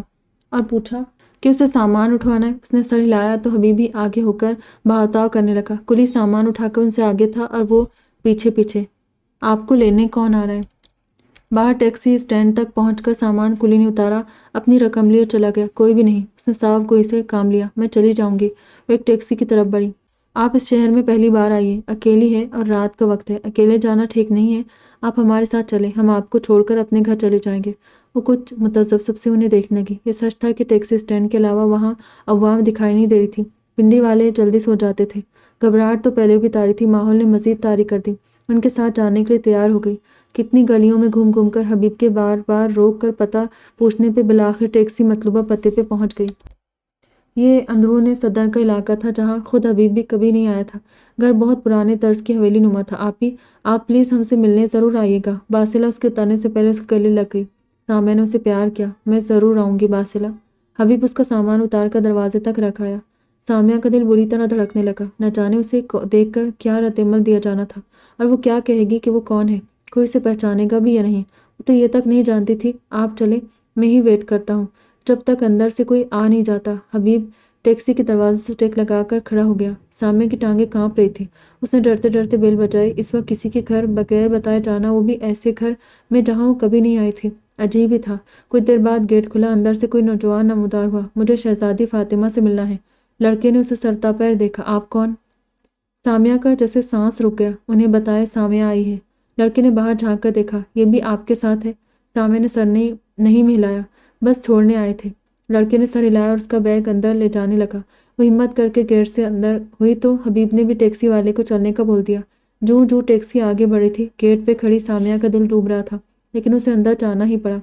اور پوچھا کہ اسے سامان اٹھوانا ہے۔ اس نے سر ہلایا تو حبیب بھی آگے ہو کر بہتاؤ کرنے لگا۔ کلی سامان اٹھا کر ان سے آگے تھا اور وہ پیچھے پیچھے۔ آپ کو لینے کون آ رہا ہے؟ باہر ٹیکسی اسٹینڈ تک پہنچ کر سامان کلی نے اتارا، اپنی رقم لی اور چلا گیا۔ کوئی بھی نہیں، اس نے صاف گوئی سے کام لیا۔ میں چلی جاؤں گی۔ وہ ایک ٹیکسی کی طرف بڑھی۔ آپ اس شہر میں پہلی بار آئی ہیں، اکیلی ہے اور رات کا وقت ہے، اکیلے جانا ٹھیک نہیں ہے۔ آپ ہمارے ساتھ چلیں، ہم آپ کو چھوڑ کر اپنے گھر چلے جائیں گے۔ وہ کچھ متذبذب سے انہیں دیکھنے لگی۔ یہ سچ تھا کہ ٹیکسی اسٹینڈ کے علاوہ وہاں عوام دکھائی نہیں دے رہی تھی، پنڈی والے جلدی سو جاتے تھے۔ گھبراہٹ تو پہلے بھی طاری تھی، ماحول نے مزید طاری کر دی۔ ان کے ساتھ جانے کے لیے تیار ہو گئی۔ کتنی گلیوں میں گھوم گھوم کر حبیب کے بار بار روک کر پتہ پوچھنے پہ بالآخر ٹیکسی مطلوبہ پتے پہ پہنچ گئی۔ یہ اندرون صدر کا علاقہ تھا جہاں خود حبیب بھی کبھی نہیں آیا تھا۔ گھر بہت پرانے طرز کی حویلی نما تھا۔ آپ پلیز ہم سے ملنے ضرور آئیے گا۔ باسلہ اس کے اترنے سے پہلے اس کے گلے لگ گئی۔ سامیہ نے اسے پیار کیا۔ میں ضرور آؤں گی باسلہ۔ حبیب اس کا سامان اتار کر دروازے تک رکھ آیا۔ سامیہ کا دل بری طرح دھڑکنے لگا۔ نہ جانے اسے دیکھ کر کیا رد عمل دیا جانا تھا، اور وہ کیا کہے گی کہ وہ کون ہے، کوئی اسے پہچانے گا بھی یا نہیں۔ وہ تو یہ تک نہیں جانتی تھی۔ آپ چلے، میں ہی ویٹ کرتا ہوں جب تک اندر سے کوئی آ نہیں جاتا۔ حبیب ٹیکسی کے دروازے سے ٹیک لگا کر کھڑا ہو گیا۔ سامیہ کی ٹانگیں کانپ رہی تھی۔ اس نے ڈرتے ڈرتے بیل بجائی۔ اس وقت کسی کے گھر بغیر بتائے جانا، وہ بھی ایسے گھر میں جہاں وہ کبھی نہیں آئی تھی، عجیب ہی تھا۔ کچھ دیر بعد گیٹ کھلا، اندر سے کوئی نوجوان نمودار ہوا۔ مجھے شہزادی فاطمہ سے ملنا ہے۔ لڑکے نے اسے سرتاپیر دیکھا۔ آپ کون؟ سامیہ کا جیسے سانس رک گیا۔ انہیں بتائے سامیہ آئی ہے۔ لڑکے نے باہر جھانک کر دیکھا۔ یہ بھی آپ کے ساتھ ہے؟ سامیہ نے سر نہیں ہلایا، بس چھوڑنے آئے تھے۔ لڑکے نے سر ہلایا اور اس کا بیگ اندر لے جانے لگا۔ وہ ہمت کر کے گیٹ سے اندر ہوئی تو حبیب نے بھی ٹیکسی والے کو چلنے کا بول دیا۔ جوں جوں ٹیکسی آگے بڑھی تھی، گیٹ پہ کھڑی سامیہ کا دل ڈوب رہا تھا، لیکن اسے اندر جانا ہی پڑا۔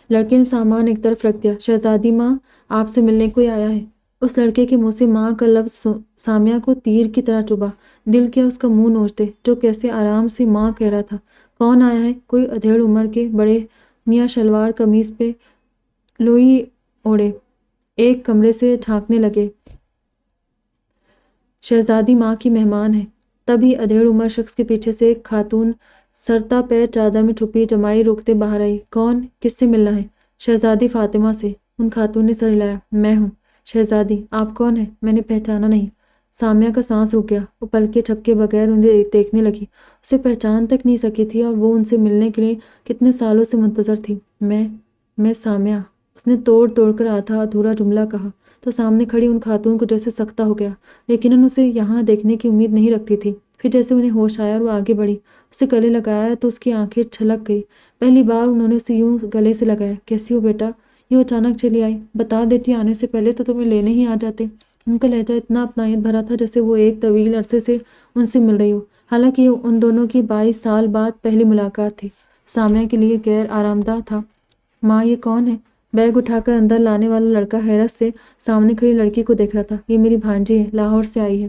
لڑکے نے سامان ایک طرف رکھ دیا۔ شہزادی ماں آپ سے ملنے کوئی آیا ہے۔ اس لڑکے کے منہ سے ماں کا لفظ سامیہ کو تیر کی طرح چبھا۔ دل کیا اس کا منہ نوچ دے، جو کیسے آرام سے ماں کہہ رہا تھا۔ کون آیا ہے؟ کوئی ادھیڑ عمر کے بڑے میاں شلوار قمیض پہ لوئی اوڑھے ایک کمرے سے جھانکنے لگے۔ شہزادی ماں کی مہمان ہے۔ تبھی ادھیڑ عمر شخص کے پیچھے سے ایک خاتون سرتا پیر چادر میں چھپی جمائی روکتے باہر آئی۔ کون؟ کس سے ملنا ہے؟ شہزادی فاطمہ سے۔ ان خاتون نے سر ہلایا۔ میں ہوں۔ شہزادی آپ کون ہیں؟ میں نے پہچانا نہیں۔ سامیہ کا سانس رک گیا۔ وہ پلکیں جھپکے بغیر انہیں دیکھنے لگی۔ اسے پہچان تک نہیں سکی تھی، اور وہ ان سے ملنے کے لیے کتنے سالوں سے منتظر تھی۔ میں سامیہ۔ اس نے توڑ توڑ کر آدھا ادھورا جملہ کہا تو سامنے کھڑی ان خاتون کو جیسے سکتہ ہو گیا۔ یقیناً اسے یہاں دیکھنے کی امید نہیں رکھتی تھی۔ پھر جیسے انہیں ہوش آیا اور وہ آگے بڑھی، اسے گلے لگایا تو اس کی آنکھیں چھلک گئی۔ پہلی بار انہوں نے اسے یوں گلے سے لگایا۔ کیسی ہو بیٹا؟ یوں اچانک چلی آئی؟ بتا دیتی آنے سے پہلے تو تمہیں لینے ہی آ جاتے۔ ان کا لہجہ اتنا اپنائیت بھرا تھا جیسے وہ ایک طویل عرصے سے ان سے مل رہی ہو، حالانکہ یہ ان دونوں کی 22 سال بعد پہلی ملاقات تھی۔ سامیہ کے لیے غیر آرام دہ تھا۔ ماں یہ کون ہے؟ بیگ اٹھا کر اندر لانے والا لڑکا حیرت سے سامنے کھڑی لڑکی کو دیکھ رہا تھا۔ یہ میری بھانجی ہے، لاہور سے آئی ہے۔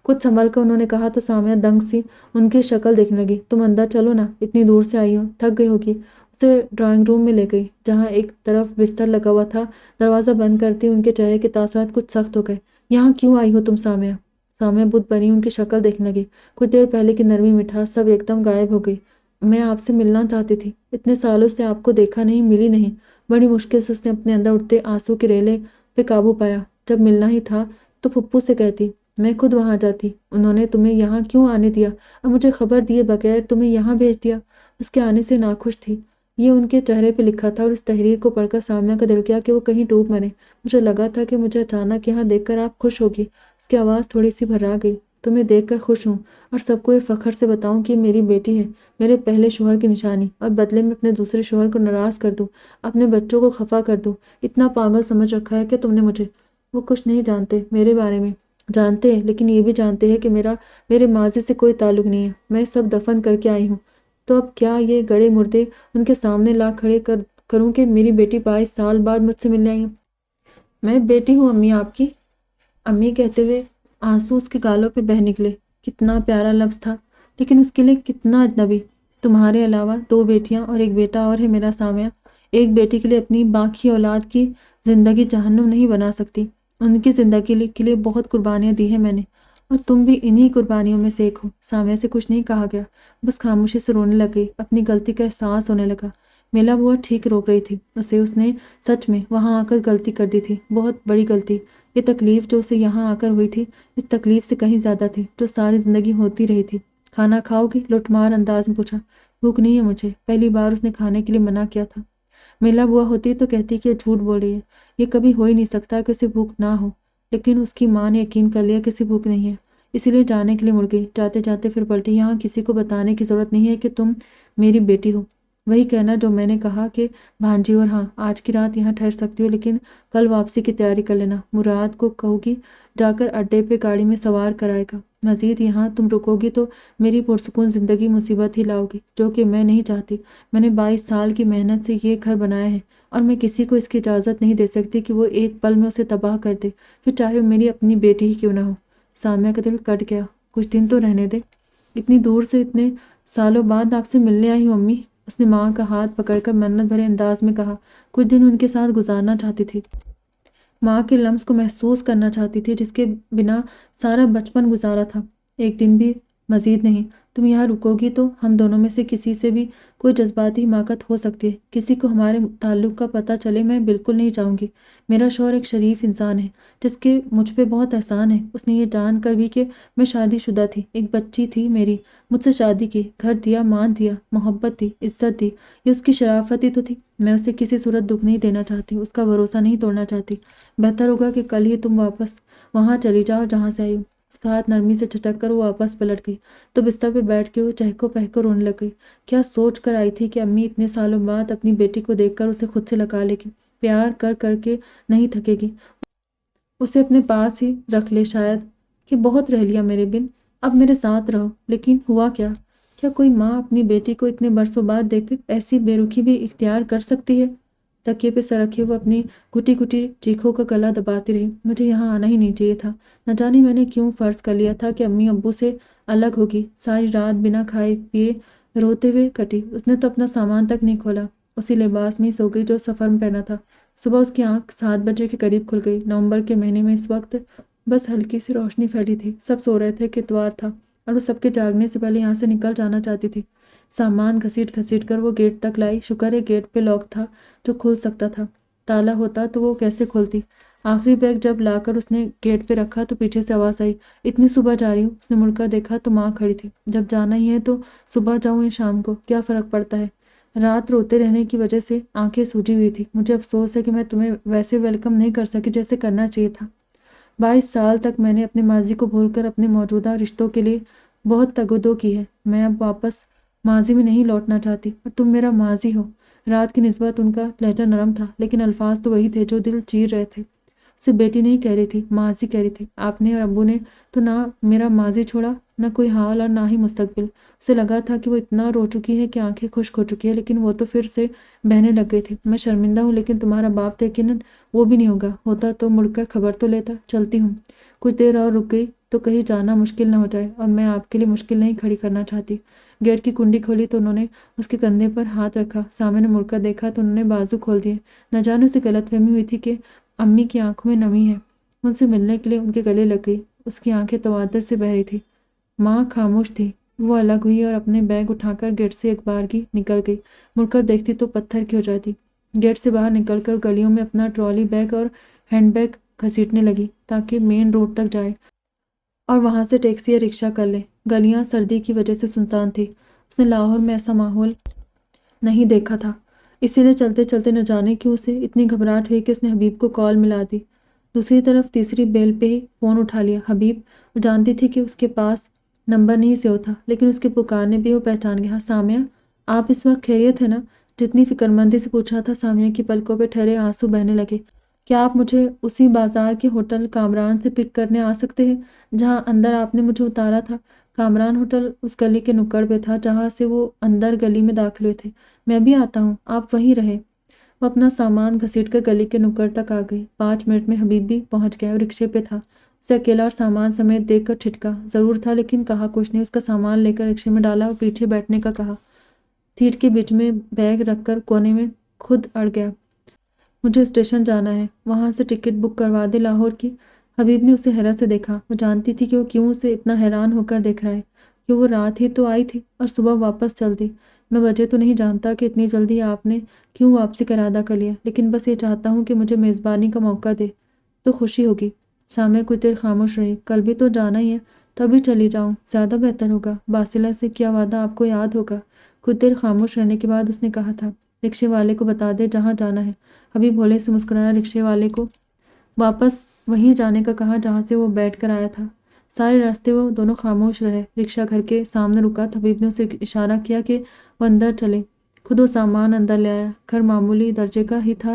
کچھ سنبھل کر انہوں نے کہا تو سامیہ دنگ سی ان کی شکل دیکھنے لگی۔ تم اندر چلو نا، اتنی دور سے آئی ہو، تھک گئی ہوگی۔ اسے ڈرائنگ روم میں لے گئی جہاں ایک طرف بستر لگا ہوا تھا۔ دروازہ بند کرتے ان کے چہرے کے تاثرات کچھ سخت ہو گئے۔ یہاں کیوں آئی ہو تم سامیہ؟ سامیہ بت بنی ان کی شکل دیکھنے لگی۔ کچھ دیر پہلے کی نرمی مٹھاس سب ایک دم غائب ہو گئی۔ میں آپ سے ملنا چاہتی تھی، اتنے سالوں سے آپ کو دیکھا نہیں، ملی نہیں۔ بڑی مشکل سے اس نے اپنے اندر اٹھتے آنسو کے ریلے پہ قابو پایا۔ جب ملنا ہی تھا تو پھپھو سے کہتی، میں خود وہاں جاتی۔ انہوں نے تمہیں یہاں کیوں آنے دیا؟ اب مجھے خبر دیے بغیر تمہیں یہاں بھیج دیا۔ اس کے آنے سے ناخوش تھی، یہ ان کے چہرے پہ لکھا تھا، اور اس تحریر کو پڑھ کر سامیہ کا دل کیا کہ وہ کہیں ڈوب مرے۔ مجھے لگا تھا کہ مجھے اچانک یہاں دیکھ کر آپ خوش ہوگی۔ اس کی آواز تھوڑی سی بھرا گئی۔ تمہیں دیکھ کر خوش ہوں، اور سب کو یہ فخر سے بتاؤں کہ یہ میری بیٹی ہے، میرے پہلے شوہر کی نشانی، اور بدلے میں اپنے دوسرے شوہر کو ناراض کر دوں، اپنے بچوں کو خفا کر دوں۔ اتنا پاگل سمجھ رکھا ہے کہ تم نے مجھے۔ وہ کچھ نہیں جانتے میرے بارے میں۔ جانتے ہیں، لیکن یہ بھی جانتے ہیں کہ میرے ماضی سے کوئی تعلق نہیں ہے۔ میں سب دفن کر کے آئی ہوں، تو اب کیا یہ گڑے مردے ان کے سامنے لا کھڑے کروں کہ میری بیٹی 22 سال بعد مجھ سے ملنے آئی ہے؟ میں بیٹی ہوں امی آپ کی۔ امی کہتے ہوئے آنسو اس کے گالوں پہ بہہ نکلے۔ کتنا پیارا لفظ تھا، لیکن اس کے لیے کتنا اجنبی۔ تمہارے علاوہ 2 بیٹیاں اور ایک بیٹا اور ہے میرا سامیہ۔ ایک بیٹی کے لیے اپنی باقی اولاد کی زندگی جہنم نہیں بنا سکتی۔ ان کی زندگی کے لیے بہت قربانیاں دی ہیں میں نے، اور تم بھی انہی قربانیوں میں سے ایک ہو۔ سامیہ سے کچھ نہیں کہا گیا، بس خاموشی سے رونے لگ گئی۔ اپنی غلطی کا احساس ہونے لگا۔ میلا بوا ٹھیک روک رہی تھی اسے۔ اس نے سچ میں وہاں آ کر غلطی کر دی تھی، بہت بڑی غلطی۔ یہ تکلیف جو اسے یہاں آ کر ہوئی تھی، اس تکلیف سے کہیں زیادہ تھی جو ساری زندگی ہوتی رہی تھی۔ کھانا کھاؤ گی؟ لوٹ مار انداز میں پوچھا۔ بھوک نہیں ہے مجھے۔ پہلی بار اس نے کھانے کے لیے منع کیا تھا۔ میلا بوا ہوتی تو کہتی کہ یہ جھوٹ بول رہی ہے، یہ کبھی ہو ہی نہیں سکتا کہ اسے بھوک نہ ہو، لیکن اس کی ماں نے یقین کر لیا کہ اسے بھوک نہیں ہے، اسی لیے جانے کے لیے مڑ گئی۔ جاتے جاتے پھر پلٹی، یہاں کسی کو بتانے کی ضرورت نہیں ہے کہ تم میری بیٹی ہو۔ وہی کہنا جو میں نے کہا کہ بھانجی، اور ہاں، آج کی رات یہاں ٹھہر سکتی ہو، لیکن کل واپسی کی تیاری کر لینا۔ مراد کو کہو گی جا کر اڈے پہ گاڑی میں سوار کرائے گا۔ مزید یہاں تم رکو گی تو میری پرسکون زندگی مصیبت ہی لاؤ گی، جو کہ میں نہیں چاہتی۔ میں نے 22 سال کی محنت سے یہ گھر بنایا ہے، اور میں کسی کو اس کی اجازت نہیں دے سکتی کہ وہ ایک پل میں اسے تباہ کر دے، پھر چاہے وہ میری اپنی بیٹی ہی کیوں نہ ہو۔ سامیہ کا دل کٹ گیا۔ کچھ دن تو رہنے دے، اتنی دور سے اتنے سالوں بعد آپ سے ملنے آئی ہوں امی۔ اس نے ماں کا ہاتھ پکڑ کر منت بھرے انداز میں کہا۔ کچھ دن ان کے ساتھ گزارنا چاہتی تھی، ماں کے لمس کو محسوس کرنا چاہتی تھی جس کے بنا سارا بچپن گزارا تھا۔ ایک دن بھی مزید نہیں۔ تم یہاں رکو گی تو ہم دونوں میں سے کسی سے بھی کوئی جذباتی حماقت ہو سکتی ہے، کسی کو ہمارے تعلق کا پتہ چلے۔ میں بالکل نہیں چاہوں گی۔ میرا شوہر ایک شریف انسان ہے جس کے مجھ پہ بہت احسان ہے۔ اس نے یہ جان کر بھی کہ میں شادی شدہ تھی، ایک بچی تھی میری، مجھ سے شادی کی، گھر دیا، مان دیا، محبت دی، عزت دی۔ یہ اس کی شرافت ہی تو تھی۔ میں اسے کسی صورت دکھ نہیں دینا چاہتی، اس کا بھروسہ نہیں توڑنا چاہتی۔ بہتر ہوگا کہ کل ہی تم واپس وہاں چلی جاؤ جہاں سے آئی ہو۔ اس کا ہاتھ نرمی سے چھٹک کر وہ واپس پلٹ گئی تو بستر پہ بیٹھ کے وہ چہکو پہکو رونے لگ گئی۔ کیا سوچ کر آئی تھی کہ امی اتنے سالوں بعد اپنی بیٹی کو دیکھ کر اسے خود سے لگا لے گی، پیار کر کر کے نہیں تھکے گی، اسے اپنے پاس ہی رکھ لے شاید، کہ بہت رہ لیا میرے بن، اب میرے ساتھ رہو۔ لیکن ہوا کیا؟ کیا کوئی ماں اپنی بیٹی کو اتنے برسوں بعد دیکھ کر ایسی بے رخی بھی اختیار کر سکتی ہے؟ تکیے پہ سر رکھے وہ اپنی گھٹی گھٹی چیخوں کا گلا دباتی رہی۔ مجھے یہاں آنا ہی نہیں چاہیے تھا۔ نہ جانے میں نے کیوں فرض کر لیا تھا کہ امی ابو سے الگ ہوگی۔ ساری رات بنا کھائے پیے روتے ہوئے کٹی۔ اس نے تو اپنا سامان تک نہیں کھولا، اسی لباس میں ہی سو گئی جو سفر میں پہنا تھا۔ صبح اس کی آنکھ 7 بجے کے قریب کھل گئی۔ نومبر کے مہینے میں اس وقت بس ہلکی سی روشنی پھیلی تھی، سب سو رہے تھے کہ اتوار تھا، اور وہ سب کے جاگنے سے پہلے یہاں سے نکل جانا چاہتی تھی۔ سامان گھسیٹ گھسیٹ کر وہ گیٹ تک لائی۔ شکر ہے گیٹ پہ لاک تھا جو کھل سکتا تھا، تالا ہوتا تو وہ کیسے کھولتی۔ آخری بیگ جب لا کر اس نے گیٹ پہ رکھا تو پیچھے سے آواز آئی، اتنی صبح جا رہی ہوں؟ اس نے مڑ کر دیکھا تو ماں کھڑی تھی۔ جب جانا ہی ہے تو صبح جاؤں یا شام کو، کیا فرق پڑتا ہے؟ رات روتے رہنے کی وجہ سے آنکھیں سوجی ہوئی تھی۔ مجھے افسوس ہے کہ میں تمہیں ویسے ویلکم نہیں کر سکی جیسے کرنا چاہیے تھا۔ 22 سال تک میں نے اپنے ماضی کو بھول کر اپنے موجودہ رشتوں کے لیے بہت تگودو کی ہے۔ میں اب واپس ماضی میں نہیں لوٹنا چاہتی، اور تم میرا ماضی ہو۔ رات کی نسبت ان کا لہجہ نرم تھا، لیکن الفاظ تو وہی تھے جو دل چیر رہے تھے۔ اسے بیٹی نہیں کہہ رہی تھی، ماضی کہہ رہی تھی۔ آپ نے اور ابو نے تو نہ میرا ماضی چھوڑا، نہ کوئی حال اور نہ ہی مستقبل۔ اسے لگا تھا کہ وہ اتنا رو چکی ہے کہ آنکھیں خشک ہو چکی ہے، لیکن وہ تو پھر سے بہنے لگ گئی تھی۔ میں شرمندہ ہوں، لیکن تمہارا باپ تو یقیناً وہ بھی نہیں ہوگا، ہوتا تو مڑ کر خبر تو لیتا۔ چلتی ہوں۔ کچھ دیر اور رک گئی تو کہیں جانا مشکل نہ ہو جائے، اور میں آپ کے لیے مشکل نہیں کھڑی کرنا چاہتی۔ گیٹ کی کنڈی کھولی تو انہوں نے اس کے کندھے پر ہاتھ رکھا۔ سامع نے مڑ کر دیکھا تو انہوں نے بازو کھول دیے۔ نہ جانے اسے غلط فہمی ہوئی تھی کہ امی کی آنکھوں میں نمی ہے۔ ان سے ملنے کے لیے ان کے گلے لگ گئی۔ اس کی آنکھیں تواتر سے بہ رہی تھی۔ ماں خاموش تھی۔ وہ الگ ہوئی اور اپنے بیگ اٹھا کر گیٹ سے ایک بارگی نکل گئی۔ مڑ کر دیکھتی تو پتھر کی ہو جاتی۔ گیٹ سے باہر نکل کر گلیوں میں اپنا ٹرالی بیگ اور ہینڈ بیگ گھسیٹنے لگی تاکہ مین روڈ تک جائے اور وہاں سے ٹیکسی یا رکشہ کر لے۔ گلیاں سردی کی وجہ سے سنسان تھی۔ اس نے لاہور میں ایسا ماحول نہیں دیکھا تھا، اسی لیے چلتے چلتے نہ جانے کیوں اسے اتنی گھبراہٹ ہوئی کہ اس نے حبیب کو کال ملا دی۔ دوسری طرف تیسری بیل پہ ہی فون اٹھا لیا۔ حبیب۔ وہ جانتی تھی کہ اس کے پاس نمبر نہیں سیو تھا، لیکن اس کے پکارنے بھی وہ پہچان گیا۔ سامیہ، آپ اس وقت خیریت ہے نا؟ جتنی فکرمندی سے پوچھا تھا، سامیہ کی پلکوں پہ ٹھہرے آنسو بہنے لگے۔ کیا آپ مجھے اسی بازار کے ہوٹل کامران سے پک کرنے آ سکتے ہیں جہاں اندر آپ نے مجھے اتارا تھا؟ کامران ہوٹل اس گلی کے نکڑ پہ تھا جہاں سے وہ اندر گلی میں داخل ہوئے تھے۔ میں بھی آتا ہوں، آپ وہیں رہے۔ وہ اپنا سامان گھسیٹ کر گلی کے نکڑ تک آ گئی۔ 5 منٹ میں حبیب بھی پہنچ گیا اور رکشے پہ تھا۔ اسے اکیلا اور سامان سمیت دیکھ کر ٹھٹکا ضرور تھا، لیکن کہا کچھ نہیں۔ اس کا سامان لے کر رکشے میں ڈالا اور پیچھے بیٹھنے کا کہا۔ سیٹ کے بیچ میں بیگ رکھ کر کونے میں خود اڑ گیا۔ مجھے اسٹیشن جانا ہے، وہاں سے ٹکٹ بک کروا دے لاہور کی۔ حبیب نے اسے حیرت سے دیکھا۔ وہ جانتی تھی کہ وہ کیوں اسے اتنا حیران ہو کر دیکھ رہا ہے، کہ وہ رات ہی تو آئی تھی اور صبح واپس چل دی۔ میں وجہ تو نہیں جانتا کہ اتنی جلدی آپ نے کیوں واپسی کا ارادہ کر لیا، لیکن بس یہ چاہتا ہوں کہ مجھے میزبانی کا موقع دے تو خوشی ہوگی۔ سامع کچھ دیر خاموش رہی۔ کل بھی تو جانا ہی ہے، تو ابھی چلی جاؤں، زیادہ بہتر ہوگا۔ باسلہ سے کیا وعدہ آپ کو یاد ہوگا۔ کچھ دیر خاموش رہنے کے بعد اس نے کہا تھا، رکشے والے کو بتا دے جہاں جانا ہے۔ حبیب بھولے سے مسکرایا۔ رکشے والے کو واپس وہیں جانے کا کہا جہاں سے وہ بیٹھ کر آیا تھا۔ سارے راستے وہ دونوں خاموش رہے۔ رکشہ گھر کے سامنے رکا تو حبیب نے اسے اشارہ کیا کہ وہ اندر چلے۔ خود وہ سامان اندر لے آیا۔ گھر معمولی درجے کا ہی تھا،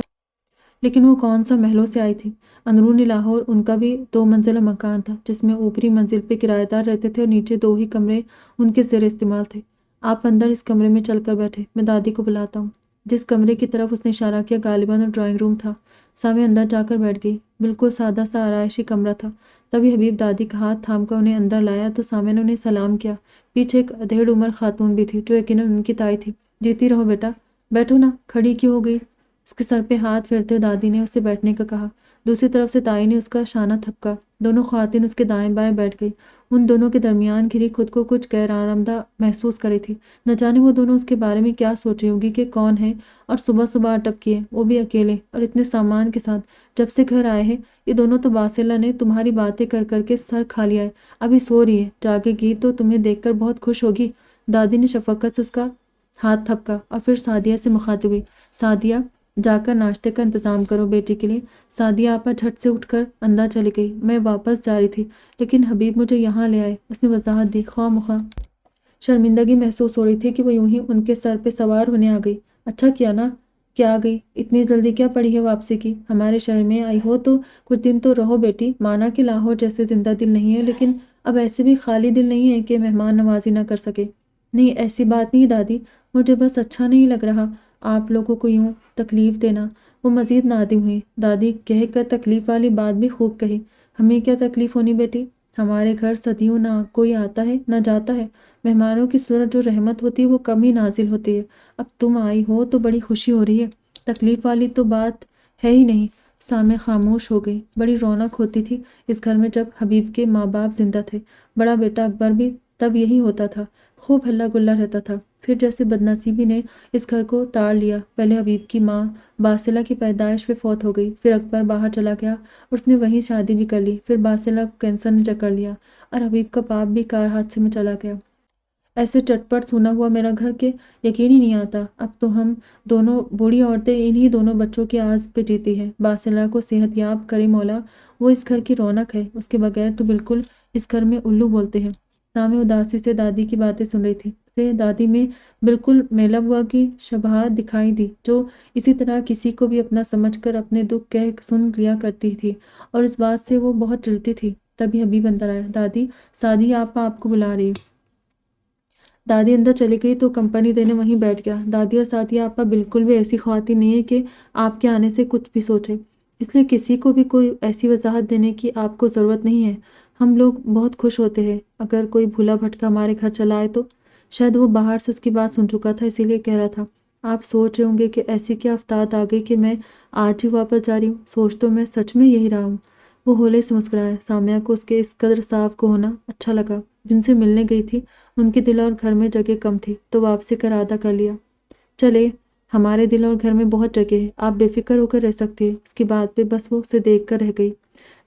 لیکن وہ کون سا محلوں سے آئی تھی۔ اندرونی لاہور ان کا بھی 2 منزلہ مکان تھا، جس میں اوپری منزل پہ کرایہ دار رہتے تھے اور نیچے 2 ہی کمرے ان کے زیر استعمال تھے۔ آپ اندر اس کمرے میں چل کر بیٹھے، میں دادی کو بلاتا ہوں۔ جس کمرے کی طرف اس نے اشارہ کیا غالباً ڈرائنگ روم تھا۔ سامع اندر جا کر بیٹھ گئی۔ بالکل سادہ سا آرائشی کمرہ تھا۔ تبھی حبیب دادی کا ہاتھ تھام کر انہیں اندر لایا تو سامع نے انہیں سلام کیا۔ پیچھے ایک ادھیڑ عمر خاتون بھی تھی جو یقیناً ان کی تائی تھی۔ جیتی رہو بیٹا، بیٹھو نا، کھڑی کیوں ہو گئی؟ اس کے سر پہ ہاتھ پھیرتے دادی نے اسے بیٹھنے کا کہا۔ دوسری طرف سے تائی نے اس کا شانہ تھپکا۔ دونوں خواتین اس کے دائیں بائیں بیٹھ گئی۔ ان دونوں کے درمیان گھری خود کو کچھ غیر آرامدہ محسوس کری تھی۔ نہ جانے وہ دونوں اس کے بارے میں کیا سوچ رہی ہوگی کہ کون ہے اور صبح صبح اٹپکی ہے، وہ بھی اکیلے اور اتنے سامان کے ساتھ۔ جب سے گھر آئے ہیں یہ دونوں تو باسلہ نے تمہاری باتیں کر کر کے سر کھا لیا ہے، ابھی سو رہی ہے، جاگے گی تو تمہیں دیکھ کر بہت خوش ہوگی۔ دادی نے شفقت سے اس کا ہاتھ تھپکا اور پھر سعدیہ سے مخاطب ہوئی۔ سعدیہ، جا کر ناشتے کا انتظام کرو بیٹی کے لیے۔ سعدیہ آپا جھٹ سے اٹھ کر اندر چلی گئی۔ میں واپس جا رہی تھی، لیکن حبیب مجھے یہاں لے آئے، اس نے وضاحت دی۔ خواہ مخواہ شرمندگی محسوس ہو رہی تھی کہ وہ یوں ہی ان کے سر پہ سوار ہونے آ گئی۔ اچھا کیا نا کہ آ گئی، اتنی جلدی کیا پڑی ہے واپسی کی؟ ہمارے شہر میں آئی ہو تو کچھ دن تو رہو بیٹی۔ مانا کہ لاہور جیسے زندہ دل نہیں ہے، لیکن اب ایسے بھی خالی دل نہیں ہے کہ مہمان نوازی نہ کر سکے۔ نہیں، ایسی بات نہیں دادی، مجھے بس اچھا نہیں لگ رہا آپ لوگوں کو یوں تکلیف دینا۔ وہ مزید نادم ہوئی۔ دادی کہہ کر تکلیف والی بات بھی خوب کہی۔ ہمیں کیا تکلیف ہونی بیٹی؟ ہمارے گھر صدیوں نہ کوئی آتا ہے نہ جاتا ہے، مہمانوں کی صورت جو رحمت ہوتی ہے وہ کم ہی نازل ہوتی ہے۔ اب تم آئی ہو تو بڑی خوشی ہو رہی ہے، تکلیف والی تو بات ہے ہی نہیں۔ سامع خاموش ہو گئی۔ بڑی رونق ہوتی تھی اس گھر میں جب حبیب کے ماں باپ زندہ تھے۔ بڑا بیٹا اکبر بھی تب یہی ہوتا تھا، خوب ہلا گلا رہتا تھا۔ پھر جیسے بدنصیبی نے اس گھر کو تاڑ لیا۔ پہلے حبیب کی ماں باسلہ کی پیدائش پہ فوت ہو گئی، پھر اکبر باہر چلا گیا اور اس نے وہیں شادی بھی کر لی، پھر باسلہ کو کینسر نے جکڑ لیا اور حبیب کا باپ بھی کار حادثے میں چلا گیا۔ ایسے چٹپٹ سونا ہوا میرا گھر کہ یقین ہی نہیں آتا۔ اب تو ہم دونوں بوڑھی عورتیں انہی دونوں بچوں کی آس پہ جیتی ہیں۔ باسلہ کو صحت یاب کرے مولا، وہ اس گھر کی رونق ہے، اس کے بغیر تو بالکل اس گھر میں الو بولتے ہیں۔ سامع اداسی سے دادی کی باتیں سن رہی تھی۔ اسے دادی میں بالکل میلا بوا کی شباہت دکھائی دی، جو اسی طرح کسی کو بھی اپنا سمجھ کر اپنے دکھ کہہ سن لیا کرتی تھی، اور اس بات سے وہ بہت چڑھتی تھی۔ تبھی حبیب اندر آیا۔ دادی، سعدیہ آپا آپ کو بلا رہی ہے۔ دادی اندر چلی گئی تو کمپنی دینے وہیں بیٹھ گیا۔ دادی اور سعدیہ آپا بالکل بھی ایسی خواتین نہیں ہیں کہ آپ کے آنے سے کچھ بھی سوچے، اس لیے کسی کو بھی کوئی ایسی وضاحت دینے کی آپ کو ضرورت نہیں ہے۔ ہم لوگ بہت خوش ہوتے ہیں اگر کوئی بھولا بھٹکا ہمارے گھر چلا آئے تو۔ شاید وہ باہر سے اس کی بات سن چکا تھا، اسی لیے کہہ رہا تھا۔ آپ سوچ رہے ہوں گے کہ ایسی کیا آفات آ گئی کہ میں آج ہی واپس جا رہی ہوں۔ سوچ تو میں سچ میں یہی رہا ہوں۔ وہ ہولے سے مسکرایا۔ سامیہ کو اس کے اس قدر صاف کو ہونا اچھا لگا۔ جن سے ملنے گئی تھی ان کے دل اور گھر میں جگہ کم تھی تو واپسی کا ارادہ کر لیا۔ چلے، ہمارے دل اور گھر میں بہت جگہ ہے، آپ بے فکر ہو کر رہ سکتے ہیں۔ اس کی بات پہ بس وہ اسے دیکھ کر رہ گئی،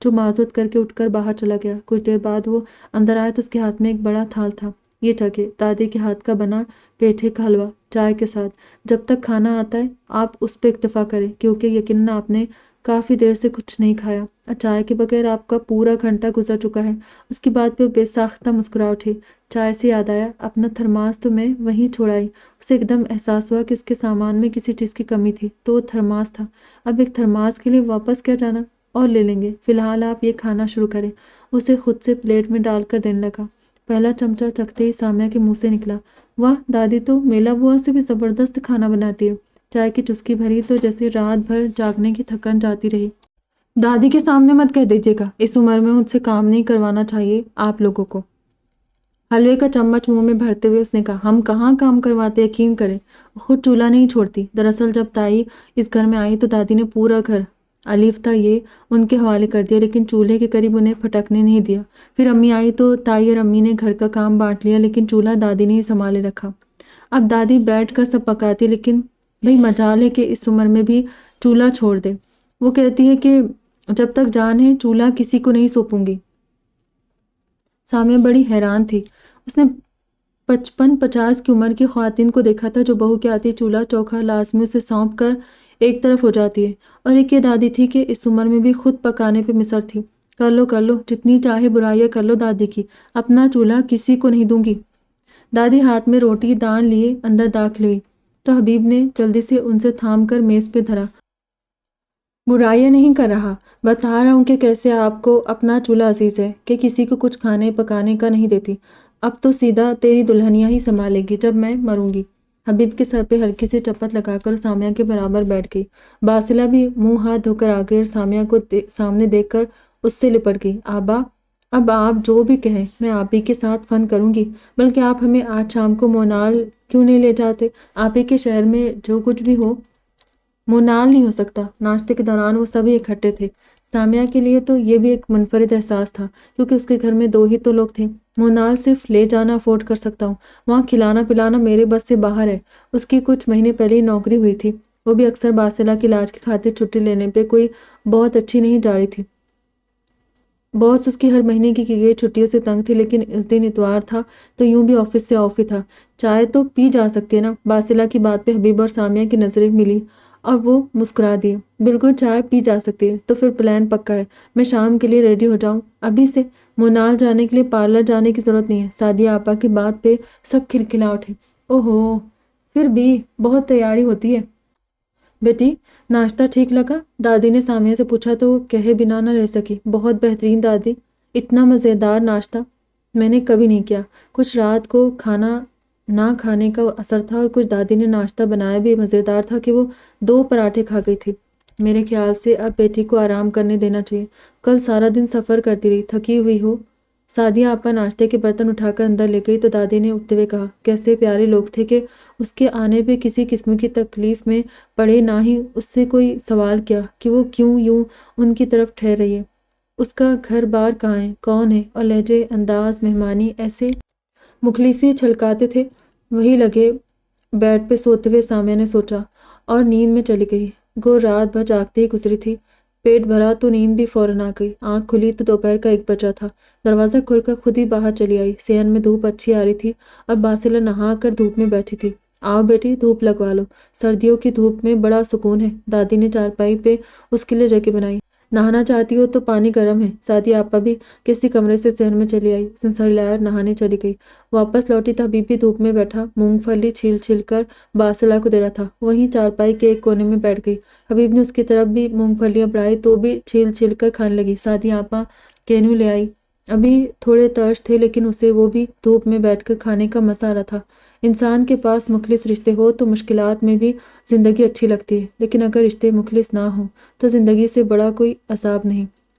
جو معذرت کر کے اٹھ کر باہر چلا گیا۔ کچھ دیر بعد وہ اندر آیا تو اس کے ہاتھ میں ایک بڑا تھال تھا۔ یہ جگہ دادی کے ہاتھ کا بنا پیٹھے کا حلوہ چائے کے ساتھ۔ جب تک کھانا آتا ہے آپ اس پہ اکتفا کریں، کیونکہ یقیناً آپ نے کافی دیر سے کچھ نہیں کھایا اور چائے کے بغیر آپ کا پورا گھنٹہ گزر چکا ہے۔ اس کی بات پہ بے ساختہ مسکرا اٹھی۔ چائے سے یاد آیا، اپنا تھرماس تو میں وہیں چھوڑ آئی۔ اسے ایک دم احساس ہوا کہ اس کے سامان میں کسی چیز کی کمی تھی تو وہ تھرماس تھا۔ اب ایک تھرماس کے لیے واپس کیا جانا، اور لے لیں گے، فی الحال آپ یہ کھانا شروع کریں۔ اسے خود سے پلیٹ میں ڈال کر دینے لگا۔ پہلا چمچہ چکھتے ہی سامیہ کے منہ سے نکلا، واہ، دادی تو میلا بوا سے بھی زبردست کھانا بناتی ہے۔ چائے کی چسکی بھری تو جیسے رات بھر جاگنے کی تھکن جاتی رہی۔ دادی کے سامنے مت کہہ دیجیے گا، اس عمر میں مجھ سے کام نہیں کروانا چاہیے آپ لوگوں کو۔ حلوے کا چمچ منہ میں بھرتے ہوئے اس نے کہا، ہم کہاں کام کرواتے، یقین کریں، خود چولہا نہیں چھوڑتی۔ دراصل جب تائی اس گھر میں آئی تو دادی نے پورا گھر، الف تھا یہ، ان کے حوالے کر دیا، لیکن چولہے کے قریب انہیں پھٹکنے نہیں دیا۔ پھر امی آئی تو تائی اور امی نے گھر کا کام بانٹ لیا، لیکن چولہا دادی نے ہی سنبھالے رکھا۔ اب دادی بیٹھ کر سب پکاتی، لیکن بھئی مجال ہے کہ اس عمر میں بھی چولہا چھوڑ دے۔ وہ کہتی ہے کہ جب تک جان ہے چولہا کسی کو نہیں سونپوں گی۔ سامیہ بڑی حیران تھی۔ اس نے 55-50 کی عمر کی خواتین کو دیکھا تھا جو بہو کے آتی چولہا چوکھا لازمی اسے سونپ کر ایک طرف ہو جاتی ہے، اور ایک یہ دادی تھی کہ اس عمر میں بھی خود پکانے پہ مصر تھی۔ کر لو جتنی چاہے برائیاں کر لو دادی کی، اپنا چولہا کسی کو نہیں دوں گی۔ دادی ہاتھ میں روٹی دان لیے اندر داخل ہوئی تو حبیب نے جلدی سے ان سے تھام کر میز پہ دھرا۔ برائیاں نہیں کر رہا، بتا رہا ہوں کہ کیسے آپ کو اپنا چولہا عزیز ہے، کہ کسی کو کچھ کھانے پکانے کا نہیں دیتی۔ اب تو سیدھا تیری دلہنیا ہی سنبھالے گی جب میں مروں گی۔ حبیب کے سر پہ ہلکی سی چپت لگا کر سامیہ کے برابر بیٹھ گئی۔ باسلہ بھی منہ ہاتھ دھو کر آ گئی اور سامیہ کو سامنے دیکھ کر اس سے لپٹ گئی۔ آبا، اب آپ جو بھی کہیں میں آپ ہی کے ساتھ فن کروں گی، بلکہ آپ ہمیں آج شام کو مونال کیوں نہیں لے جاتے؟ آپ ہی کے شہر میں جو کچھ بھی ہو مونال نہیں ہو سکتا۔ ناشتے کے دوران وہ سبھی اکٹھے تھے۔ سامیہ کے لیے تو یہ بھی ایک منفرد احساس تھا، کیونکہ اس کے گھر میں 2 ہی تو لوگ تھے۔ مونال صرف لے جانا افورڈ کر سکتا ہوں، وہاں کھلانا پلانا میرے بس سے باہر ہے۔ اس کی کچھ مہینے پہلے ہی نوکری ہوئی تھی، وہ بھی اکثر باسلہ کے علاج کی خاطر چھٹی لینے پہ کوئی بہت اچھی نہیں جا رہی تھی۔ باس اس کی ہر مہینے کی گئی چھٹیوں سے تنگ تھی، لیکن اس دن اتوار تھا تو یوں بھی آفس سے آف ہی تھا۔ چائے تو پی جا سکتی ہے نا؟ باسلہ کی بات پہ حبیب اور سامیہ کی نظریں ملی اور وہ مسکرا دیے۔ بالکل چائے پی جا سکتی ہے، تو پھر پلان پکا ہے، میں شام کے لیے ریڈی ہو جاؤں ابھی سے؟ مونال جانے کے لیے پارلر جانے کی ضرورت نہیں ہے۔ سعدیہ آپا کی بات پہ سب کھلکھلا اٹھے۔ اوہو، پھر بھی بہت تیاری ہوتی ہے۔ بیٹی، ناشتہ ٹھیک لگا؟ دادی نے سامیہ سے پوچھا تو وہ کہے بنا نہ رہ سکی۔ بہت بہترین دادی، اتنا مزیدار ناشتہ میں نے کبھی نہیں کیا۔ کچھ رات کو کھانا نہ کھانے کا اثر تھا اور کچھ دادی نے ناشتہ بنایا بھی مزیدار تھا کہ وہ 2 پراٹھے کھا گئی تھی۔ میرے خیال سے اب بیٹی کو آرام کرنے دینا چاہیے، کل سارا دن سفر کرتی رہی، تھکی ہوئی ہو۔ سعدیہ آپا ناشتے کے برتن اٹھا کر اندر لے گئی تو دادی نے اٹھتے ہوئے کہا، کیسے پیارے لوگ تھے کہ اس کے آنے پہ کسی قسم کی تکلیف میں پڑے، نہ ہی اس سے کوئی سوال کیا کہ وہ کیوں یوں ان کی طرف ٹھہر رہی ہے، اس کا گھر بار کہاں ہے، کون ہے، اور لہجے انداز مہمانی ایسے مخلصی چھلکاتے تھے۔ وہی لگے بیڈ پہ سوتے ہوئے سامیہ نے سوچا، اور نیند میں چلی گئی۔ گو رات بھر جاگتے ہی گزری تھی، پیٹ بھرا تو نیند بھی فوراً آ گئی۔ آنکھ کھلی تو دوپہر کا 1 بجا تھا۔ دروازہ کھول کر خود ہی باہر چلی آئی۔ صحن میں دھوپ اچھی آ رہی تھی اور باسلہ نہا کر دھوپ میں بیٹھی تھی۔ آؤ بیٹی، دھوپ لگوا لو، سردیوں کی دھوپ میں بڑا سکون ہے۔ دادی نے چارپائی پہ اس کے لیے جگہ بنائی۔ نہانا چاہتی ہو تو پانی گرم ہے۔ سعدیہ آپا بھی کسی کمرے سے صحن میں چلی آئی۔ اس نے سر ہلایا اور نہانے چلی گئی۔ واپس لوٹی تو حبیب بھی دھوپ میں بیٹھا مونگ پھلی چھیل چھیل کر باسلہ کو دے رہا تھا۔ وہیں چارپائی کے ایک کونے میں بیٹھ گئی۔ حبیب نے اس کی طرف بھی مونگ پھلیاں بڑھائی تو بھی چھیل چھیل کر کھانے لگی۔ سعدیہ آپا کینو لے آئی۔ ابھی تھوڑے ترش تھے، لیکن اسے وہ بھی دھوپ میں بیٹھ کر کھانے کا مزہ آ رہا تھا۔ انسان کے پاس مخلص رشتے ہو تو مشکلات میں بھی زندگی اچھی لگتی ہے، لیکن اگر رشتے مخلص نہ ہوں تو زندگی سے بڑا کوئی عذاب نہیں۔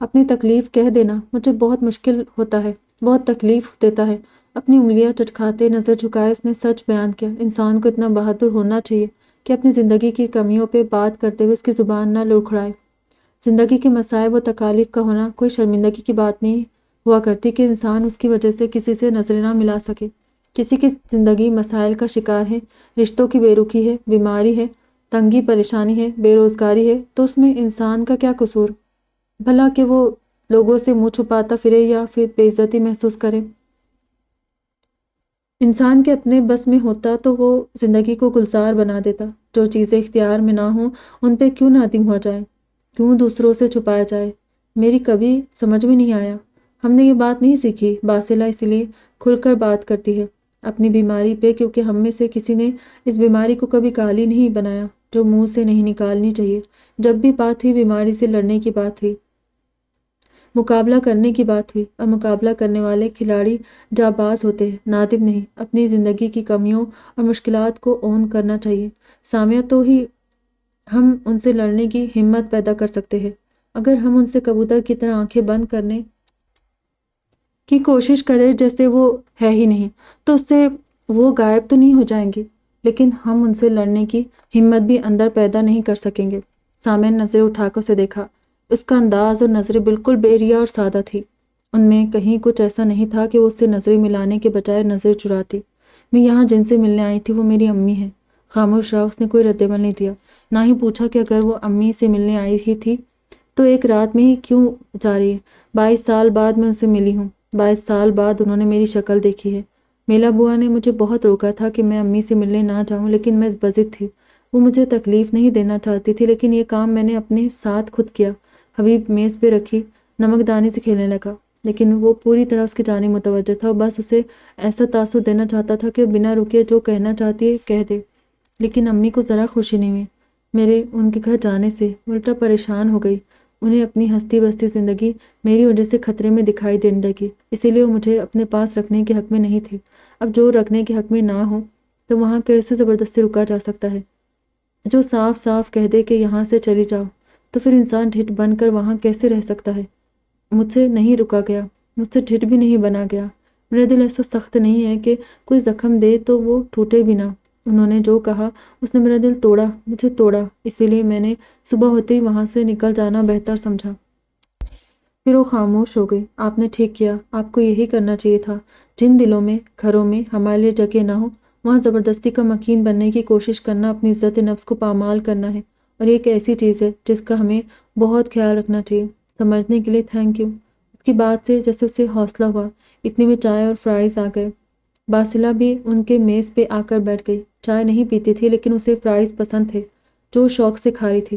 اپنی تکلیف کہہ دینا مجھے بہت مشکل ہوتا ہے، بہت تکلیف دیتا ہے۔ اپنی انگلیاں چٹکھاتے نظر جھکائے اس نے سچ بیان کیا۔ انسان کو اتنا بہادر ہونا چاہیے کہ اپنی زندگی کی کمیوں پہ بات کرتے ہوئے اس کی زبان نہ لڑکھڑائے۔ زندگی کے مصائب و تکالیف کا ہونا کوئی شرمندگی کی بات نہیں ہوا کرتی کہ انسان اس کی وجہ سے کسی سے نظریں نہ ملا سکے۔ کسی کی زندگی مسائل کا شکار ہے، رشتوں کی بے رخی ہے، بیماری ہے، تنگی پریشانی ہے، بے روزگاری ہے، تو اس میں انسان کا کیا قصور؟ بھلا کہ وہ لوگوں سے منہ چھپاتا پھرے یا پھر بے عزتی محسوس کرے۔ انسان کے اپنے بس میں ہوتا تو وہ زندگی کو گلزار بنا دیتا۔ جو چیزیں اختیار میں نہ ہوں ان پہ کیوں نادم ہو جائے، کیوں دوسروں سے چھپایا جائے؟ میری کبھی سمجھ میں نہیں آیا۔ ہم نے یہ بات نہیں سیکھی۔ باسلہ اسی لیے کھل کر بات کرتی ہے اپنی بیماری پہ، کیونکہ ہم میں سے کسی نے اس بیماری کو کبھی گالی نہیں بنایا جو منہ سے نہیں نکالنی چاہیے۔ جب بھی بات ہوئی بیماری سے لڑنے کی بات ہوئی، مقابلہ کرنے کی بات ہوئی، اور مقابلہ کرنے والے کھلاڑی جانباز ہوتے ہیں، نادم نہیں۔ اپنی زندگی کی کمیوں اور مشکلات کو اون کرنا چاہیے، سامعہ، تو ہی ہم ان سے لڑنے کی ہمت پیدا کر سکتے ہیں۔ اگر ہم ان سے کبوتر کی طرح آنکھیں بند کرنے کی کوشش کریں جیسے وہ ہے ہی نہیں، تو اس سے وہ غائب تو نہیں ہو جائیں گے، لیکن ہم ان سے لڑنے کی ہمت بھی اندر پیدا نہیں کر سکیں گے۔ سامعہ نے نظریں اٹھا کر اسے دیکھا۔ اس کا انداز اور نظریں بالکل بے ریا اور سادہ تھی۔ ان میں کہیں کچھ ایسا نہیں تھا کہ وہ اس سے نظریں ملانے کے بجائے نظر چراتی۔ میں یہاں جن سے ملنے آئی تھی وہ میری امی ہیں۔ خاموش رہا، اس نے کوئی رد عمل نہیں دیا، نہ ہی پوچھا کہ اگر وہ امی سے ملنے آئی ہی تھی تو ایک رات میں ہی کیوں جا رہی ہے؟ 22 سال بعد میں ان سے ملی ہوں، 22 سال بعد انہوں نے میری شکل دیکھی ہے۔ میلا بوا نے مجھے بہت روکا تھا کہ میں امی سے ملنے نہ جاؤں، لیکن میں بضد تھی۔ وہ مجھے تکلیف نہیں دینا چاہتی تھی، لیکن یہ کام میں نے اپنے ساتھ خود کیا۔ حبیب میز پہ رکھی نمک دانی سے کھیلنے لگا، لیکن وہ پوری طرح اس کی جانب متوجہ تھا اور بس اسے ایسا تاثر دینا چاہتا تھا کہ بنا رکے جو کہنا چاہتی ہے کہہ دے۔ لیکن امی کو ذرا خوشی نہیں ہوئی میرے ان کے گھر جانے سے، الٹا پریشان ہو گئی۔ انہیں اپنی ہستی بستی زندگی میری وجہ سے خطرے میں دکھائی دینے لگی، اسی لیے وہ مجھے اپنے پاس رکھنے کے حق میں نہیں تھی۔ اب جو رکھنے کے حق میں نہ ہو تو وہاں کیسے زبردستی رکا جا سکتا ہے؟ جو صاف صاف کہہ دے کہ یہاں سے چلی جاؤ، تو پھر انسان ڈھٹ بن کر وہاں کیسے رہ سکتا ہے؟ مجھ سے نہیں رکا گیا، مجھ سے ڈھٹ بھی نہیں بنا گیا۔ میرا دل ایسا سخت نہیں ہے کہ کوئی زخم دے تو وہ ٹوٹے بھی نہ۔ انہوں نے جو کہا اس نے میرا دل توڑا، مجھے توڑا، اسی لیے میں نے صبح ہوتے ہی وہاں سے نکل جانا بہتر سمجھا۔ پھر وہ خاموش ہو گئی۔ آپ نے ٹھیک کیا، آپ کو یہی کرنا چاہیے تھا۔ جن دلوں میں، گھروں میں ہمارے لیے جگہ نہ ہو، وہاں زبردستی کا مکین بننے کی کوشش کرنا اپنی عزت نفس کو پامال کرنا ہے، اور یہ ایک ایسی چیز ہے جس کا ہمیں بہت خیال رکھنا چاہیے۔ سمجھنے کے لیے تھینک یو۔ اس کی بات سے جیسے اسے حوصلہ ہوا۔ اتنی میں چائے اور فرائز آ گئے۔ باسلہ بھی ان کے میز پہ آ کر بیٹھ گئی۔ چائے نہیں پیتی تھی، لیکن اسے فرائز پسند تھے جو شوق سے کھا رہی تھی۔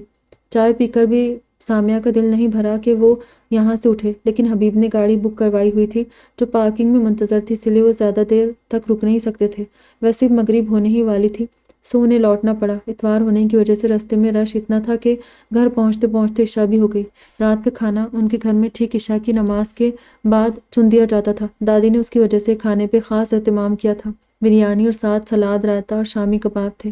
چائے پی کر بھی سامعہ کا دل نہیں بھرا کہ وہ یہاں سے اٹھے، لیکن حبیب نے گاڑی بک کروائی ہوئی تھی جو پارکنگ میں منتظر تھی، اس لیے وہ زیادہ دیر تک رک نہیں سکتے تھے۔ ویسے مغرب ہونے ہی والی تھی، سو انہیں لوٹنا پڑا۔ اتوار ہونے کی وجہ سے راستے میں رش اتنا تھا کہ گھر پہنچتے پہنچتے عشاء بھی ہو گئی۔ رات کا کھانا ان کے گھر میں ٹھیک عشاء کی نماز کے بعد چن دیا جاتا تھا۔ دادی نے اس کی وجہ سے کھانے پہ خاص اہتمام کیا تھا۔ بریانی اور ساتھ سلاد، رائتا اور شامی کباب تھے۔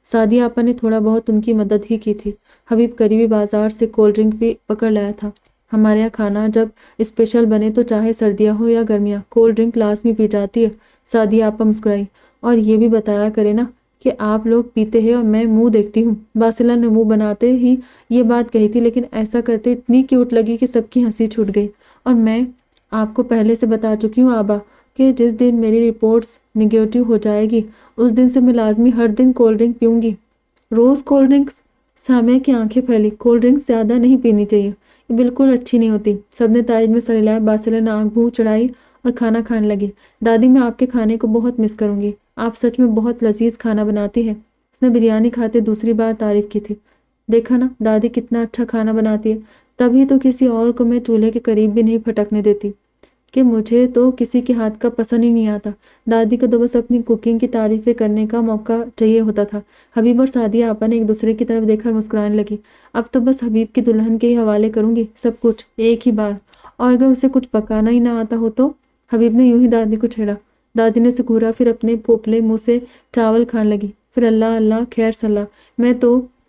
سعدیہ آپا نے تھوڑا بہت ان کی مدد ہی کی تھی۔ حبیب قریبی بازار سے کولڈ ڈرنک بھی پکڑ لایا تھا۔ ہمارے یہاں کھانا جب اسپیشل بنے تو چاہے سردیاں ہو یا گرمیاں، کولڈ ڈرنک لازمی پی جاتی ہے۔ سعدیہ آپا مسکرائی۔ اور یہ بھی بتایا کرے نا کہ آپ لوگ پیتے ہیں اور میں منہ دیکھتی ہوں۔ باسلہ نے منہ بناتے ہی یہ بات کہی تھی، لیکن ایسا کرتے اتنی کیوٹ لگی کہ سب کی ہنسی چھوٹ گئی۔ اور میں آپ کو پہلے سے بتا چکی ہوں آبا کہ جس دن میری رپورٹس نگیٹیو ہو جائے گی اس دن سے میں لازمی ہر دن کولڈ ڈرنک پیوں گی۔ روز کولڈ ڈرنکس؟ سامعہ کی آنکھیں پھیلی۔ کولڈ ڈرنکس زیادہ نہیں پینی چاہیے، یہ بالکل اچھی نہیں ہوتی۔ سب نے تائید میں سر ہلایا۔ باسلہ نے آنکھ منہ چڑھائی اور کھانا کھانے لگی۔ دادی میں آپ کے کھانے کو بہت مس کروں گی، آپ سچ میں بہت لذیذ کھانا بناتی ہے۔ اس نے بریانی کھاتے دوسری بار تعریف کی تھی۔ دیکھا نا دادی کتنا اچھا کھانا بناتی ہے، تبھی تو کسی اور کو میں چولہے کے قریب بھی نہیں پھٹکنے دیتی، کہ مجھے تو کسی کے ہاتھ کا پسند ہی نہیں آتا۔ دادی کو تو بس اپنی کوکنگ کی تعریفیں کرنے کا موقع چاہیے ہوتا تھا۔ حبیب اور سعدیہ آپا نے ایک دوسرے کی طرف دیکھ کر مسکرانے لگی۔ اب تو بس حبیب کی دلہن کے ہی حوالے کروں گی سب کچھ ایک ہی بار، اور اگر اسے کچھ پکانا ہی نہ آتا ہو تو؟ حبیب نے یوں ہی دادی کو چھیڑا۔ دادی نے اسے گھورا، پھر اپنے پھوپلے منہ سے چاول کھانے لگی، پھر اللہ اللہ خیر صلاح، میں تو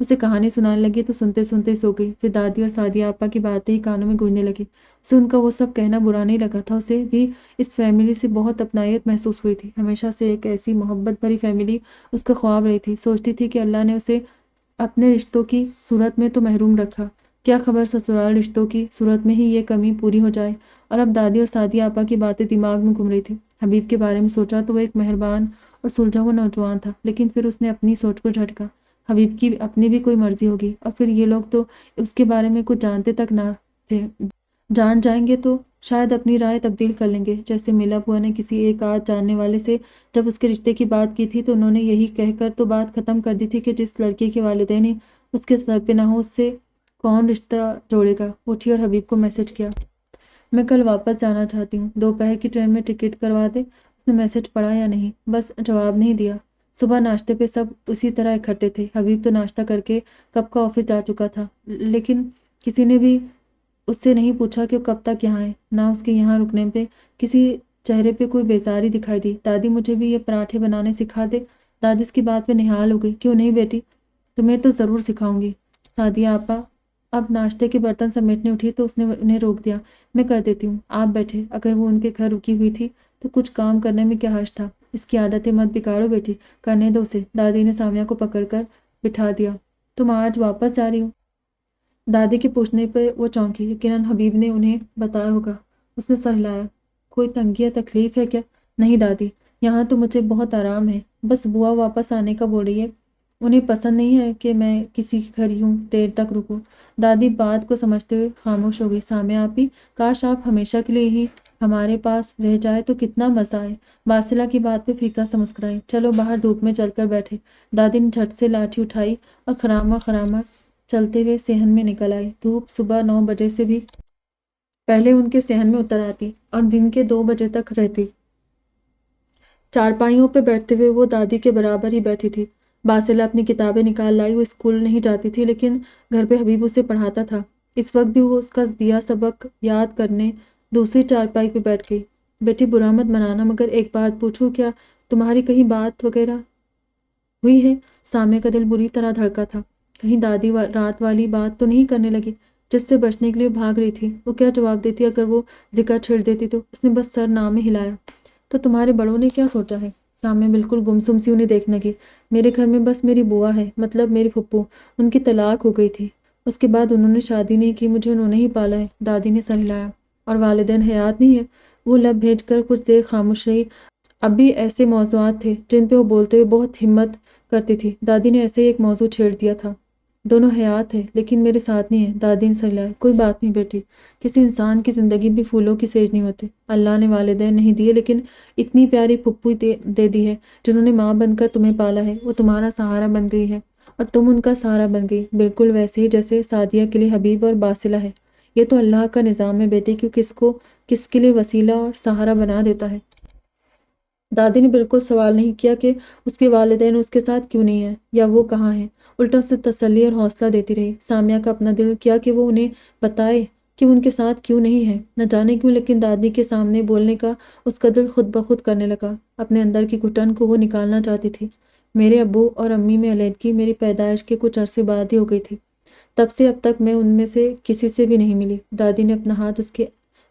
اسے کہانی سنانے لگی تو سنتے سنتے سو گئی۔ پھر دادی اور سعدیہ آپا کی باتیں ہی کانوں میں گونجنے لگی۔ اسے ان کا وہ سب کہنا برا نہیں لگا تھا، اسے بھی اس فیملی سے بہت اپنائیت محسوس ہوئی تھی۔ ہمیشہ سے ایک ایسی محبت بھری فیملی اس کا خواب رہی تھی۔ سوچتی تھی کہ اللہ نے اسے اپنے رشتوں کی صورت میں تو محروم رکھا، کیا خبر سسرال رشتوں کی صورت میں ہی یہ کمی پوری ہو جائے۔ اور اب دادی اور سعدیہ آپا کی باتیں دماغ میں گھوم رہی تھی۔ حبیب کے بارے میں سوچا تو وہ ایک مہربان اور سلجھا ہوا نوجوان تھا، لیکن پھر اس نے اپنی سوچ کو جھٹکا۔ حبیب کی اپنی بھی کوئی مرضی ہوگی، اور پھر یہ لوگ تو اس کے بارے میں کچھ جانتے تک نہ تھے۔ جان جائیں گے تو شاید اپنی رائے تبدیل کر لیں گے۔ جیسے میلا بوا نے کسی ایک آدھ جاننے والے سے جب اس کے رشتے کی بات کی تھی تو انہوں نے یہی کہہ کر تو بات ختم کر دی تھی کہ جس لڑکی کے والدین ہی اس کے سر پہ نہ ہو، اس سے کون رشتہ جوڑے گا۔ اٹھی اور حبیب کو میسج کیا، میں کل واپس جانا چاہتی ہوں، دوپہر کی ٹرین میں ٹکٹ کروا دے۔ اس نے میسج پڑھا یا نہیں، بس جواب نہیں دیا۔ صبح ناشتے پہ سب اسی طرح اکٹھے تھے۔ حبیب تو ناشتہ کر کے کب کا آفس جا چکا تھا، لیکن کسی نے بھی اس سے نہیں پوچھا کہ وہ کب تک یہاں ہے۔ نہ اس کے یہاں رکنے پہ کسی چہرے پہ کوئی بیزاری دکھائی دی۔ دادی مجھے بھی یہ پراٹھے بنانے سکھا دے۔ دادی اس کی بات پہ نہال ہو گئی، کیوں نہیں بیٹی، تمہیں تو ضرور سکھاؤں گی۔ سعدیہ آپا اب ناشتے کے برتن سمیٹنے اٹھی تو اس نے انہیں روک دیا، میں کر دیتی ہوں، آپ بیٹھے۔ اگر وہ ان کے گھر رکی ہوئی تھی تو کچھ کام کرنے میں کیا حرج تھا، اس کی عادتیں مت بگاڑو بیٹی، کرنے دو اسے۔ دادی نے سامیہ کو پکڑ کر بٹھا دیا، تم آج واپس جا رہی ہو؟ دادی کے پوچھنے پہ وہ چونکی، یقیناً حبیب نے انہیں بتایا ہوگا۔ اس نے سر ہلایا، کوئی تنگی یا تکلیف ہے کیا؟ نہیں دادی، یہاں تو مجھے بہت آرام ہے، بس بوا واپس آنے کا بول رہی ہے، انہیں پسند نہیں ہے کہ میں کسی کے گھر یوں دیر تک رکوں۔ دادی بات کو سمجھتے ہوئے خاموش ہو گئی۔ سامیہ آپی، کاش آپ ہمیشہ کے لیے ہی ہمارے پاس رہ جائے تو کتنا مزہ آئے۔ باسلہ کی بات پہ فیکا سے مسکرائی، چلو باہر دھوپ میں چل کر بیٹھے۔ دادی نے جھٹ سے لاٹھی اٹھائی اور خرامہ خرامہ چلتے ہوئے صحن میں نکل آئی۔ دھوپ صبح 9 بجے سے بھی پہلے ان کے صحن میں اتر آتی اور دن کے 2 بجے تک رہتی۔ چارپائیوں پہ بیٹھتے ہوئے وہ دادی کے برابر ہی بیٹھی تھی۔ باسلہ اپنی کتابیں نکال لائی۔ وہ اسکول نہیں جاتی تھی، لیکن گھر پہ حبیب اسے پڑھاتا تھا۔ اس وقت بھی وہ اس کا دیا سبق یاد کرنے دوسری چارپائی پہ بیٹھ گئی۔ بیٹی برا مت منانا، مگر ایک بات پوچھوں، کیا تمہاری کہیں بات وغیرہ ہوئی ہے؟ سامیہ کا دل بری طرح دھڑکا تھا، کہیں دادی رات والی بات تو نہیں کرنے لگی جس سے بچنے کے لیے بھاگ رہی تھی۔ وہ کیا جواب دیتی اگر وہ ذکر چھیڑ دیتی تو؟ اس نے بس سر نام میں ہلایا۔ تو تمہارے بڑوں نے کیا سوچا ہے؟ سامیہ بالکل گمسم سی انہیں دیکھنے لگی۔ میرے گھر میں بس میری بوا ہے، مطلب میری پھپھو، ان کی طلاق ہو گئی تھی، اس کے بعد انہوں نے شادی نہیں کی، مجھے انہوں نے ہی پالا ہے۔ دادی نے سر ہلایا۔ اور والدین حیات نہیں ہے؟ وہ لب بھیج کر کچھ دیر خاموش رہی۔ اب بھی ایسے موضوعات تھے جن پہ وہ بولتے ہوئے بہت ہمت کرتی تھی۔ دادی نے ایسے ہی ایک موضوع چھیڑ دیا تھا، دونوں حیات ہے لیکن میرے ساتھ نہیں ہے۔ دادی نے سر ہلایا، کوئی بات نہیں بیٹی، کسی انسان کی زندگی بھی پھولوں کی سیج نہیں ہوتی۔ اللہ نے والدین نہیں دیے لیکن اتنی پیاری پھپھو دے دی ہے جنہوں نے ماں بن کر تمہیں پالا ہے۔ وہ تمہارا سہارا بن گئی ہے اور تم ان کا سہارا بن گئی، بالکل ویسے ہی جیسے سعدیہ کے لیے حبیب اور باسلہ ہے۔ یہ تو اللہ کا نظام ہے بیٹی کہ کس کے لیے وسیلہ اور سہارا بنا دیتا ہے۔ دادی نے بالکل سوال نہیں کیا کہ اس کے والدین اس کے ساتھ کیوں نہیں ہیں یا وہ کہاں ہیں، الٹا اسے تسلی اور حوصلہ دیتی رہی۔ سامیہ کا اپنا دل کیا کہ وہ انہیں بتائے کہ ان کے ساتھ کیوں نہیں ہے، نہ جانے کیوں، لیکن دادی کے سامنے بولنے کا اس کا دل خود بخود کرنے لگا۔ اپنے اندر کی گھٹن کو وہ نکالنا چاہتی تھی۔ میرے ابو اور امی میں علیحدگی میری پیدائش کے کچھ عرصے بعد ہی ہو گئی تھی، تب سے اب تک میں ان میں سے کسی سے بھی نہیں ملی۔ دادی نے اپنا ہاتھ اس کے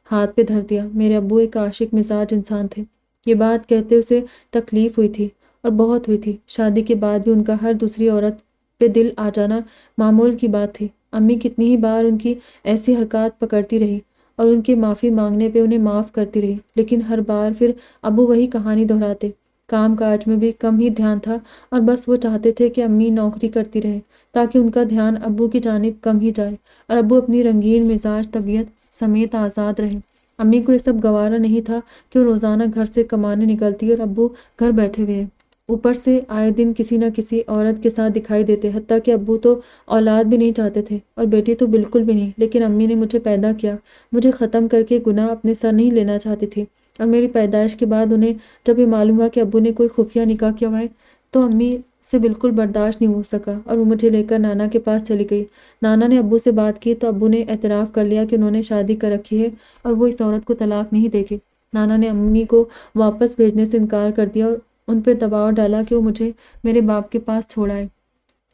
ہاتھ پہ دھر دیا۔ میرے ابو ایک عاشق مزاج انسان تھے۔ یہ بات کہتے اسے تکلیف ہوئی تھی اور بہت ہوئی تھی۔ شادی کے بعد بھی ان کا ہر دوسری عورت پہ دل آ جانا معمول کی بات تھی۔ امی کتنی ہی بار ان کی ایسی حرکات پکڑتی رہی اور ان کے معافی مانگنے پہ انہیں معاف کرتی رہی، لیکن ہر بار پھر ابو وہی کہانی دہراتے۔ کام کاج میں بھی کم ہی دھیان تھا اور بس وہ چاہتے تھے کہ امی نوکری کرتی رہے تاکہ ان کا دھیان ابو کی جانب کم ہی جائے اور ابو اپنی رنگین مزاج طبیعت سمیت آزاد رہے۔ امی کو یہ سب گوارا نہیں تھا کہ وہ روزانہ گھر سے کمانے نکلتی اور ابو گھر بیٹھے ہوئے ہیں، اوپر سے آئے دن کسی نہ کسی عورت کے ساتھ دکھائی دیتے، حتیٰ کہ ابو تو اولاد بھی نہیں چاہتے تھے اور بیٹی تو بالکل بھی نہیں، لیکن امی نے مجھے پیدا کیا، مجھے ختم کر کے گناہ اپنے سر نہیں لینا چاہتی تھی۔ اور میری پیدائش کے بعد انہیں جب یہ معلوم ہوا کہ ابو نے کوئی خفیہ نکاح کیا ہوا ہے تو امی سے بالکل برداشت نہیں ہو سکا اور وہ مجھے لے کر نانا کے پاس چلی گئی۔ نانا نے ابو سے بات کی تو ابو نے اعتراف کر لیا کہ انہوں نے شادی کر رکھی ہے اور وہ اس عورت کو طلاق نہیں دے گے۔ نانا نے امی کو واپس بھیجنے سے انکار کر دیا اور ان پہ دباؤ ڈالا کہ وہ مجھے میرے باپ کے پاس چھوڑ آئے۔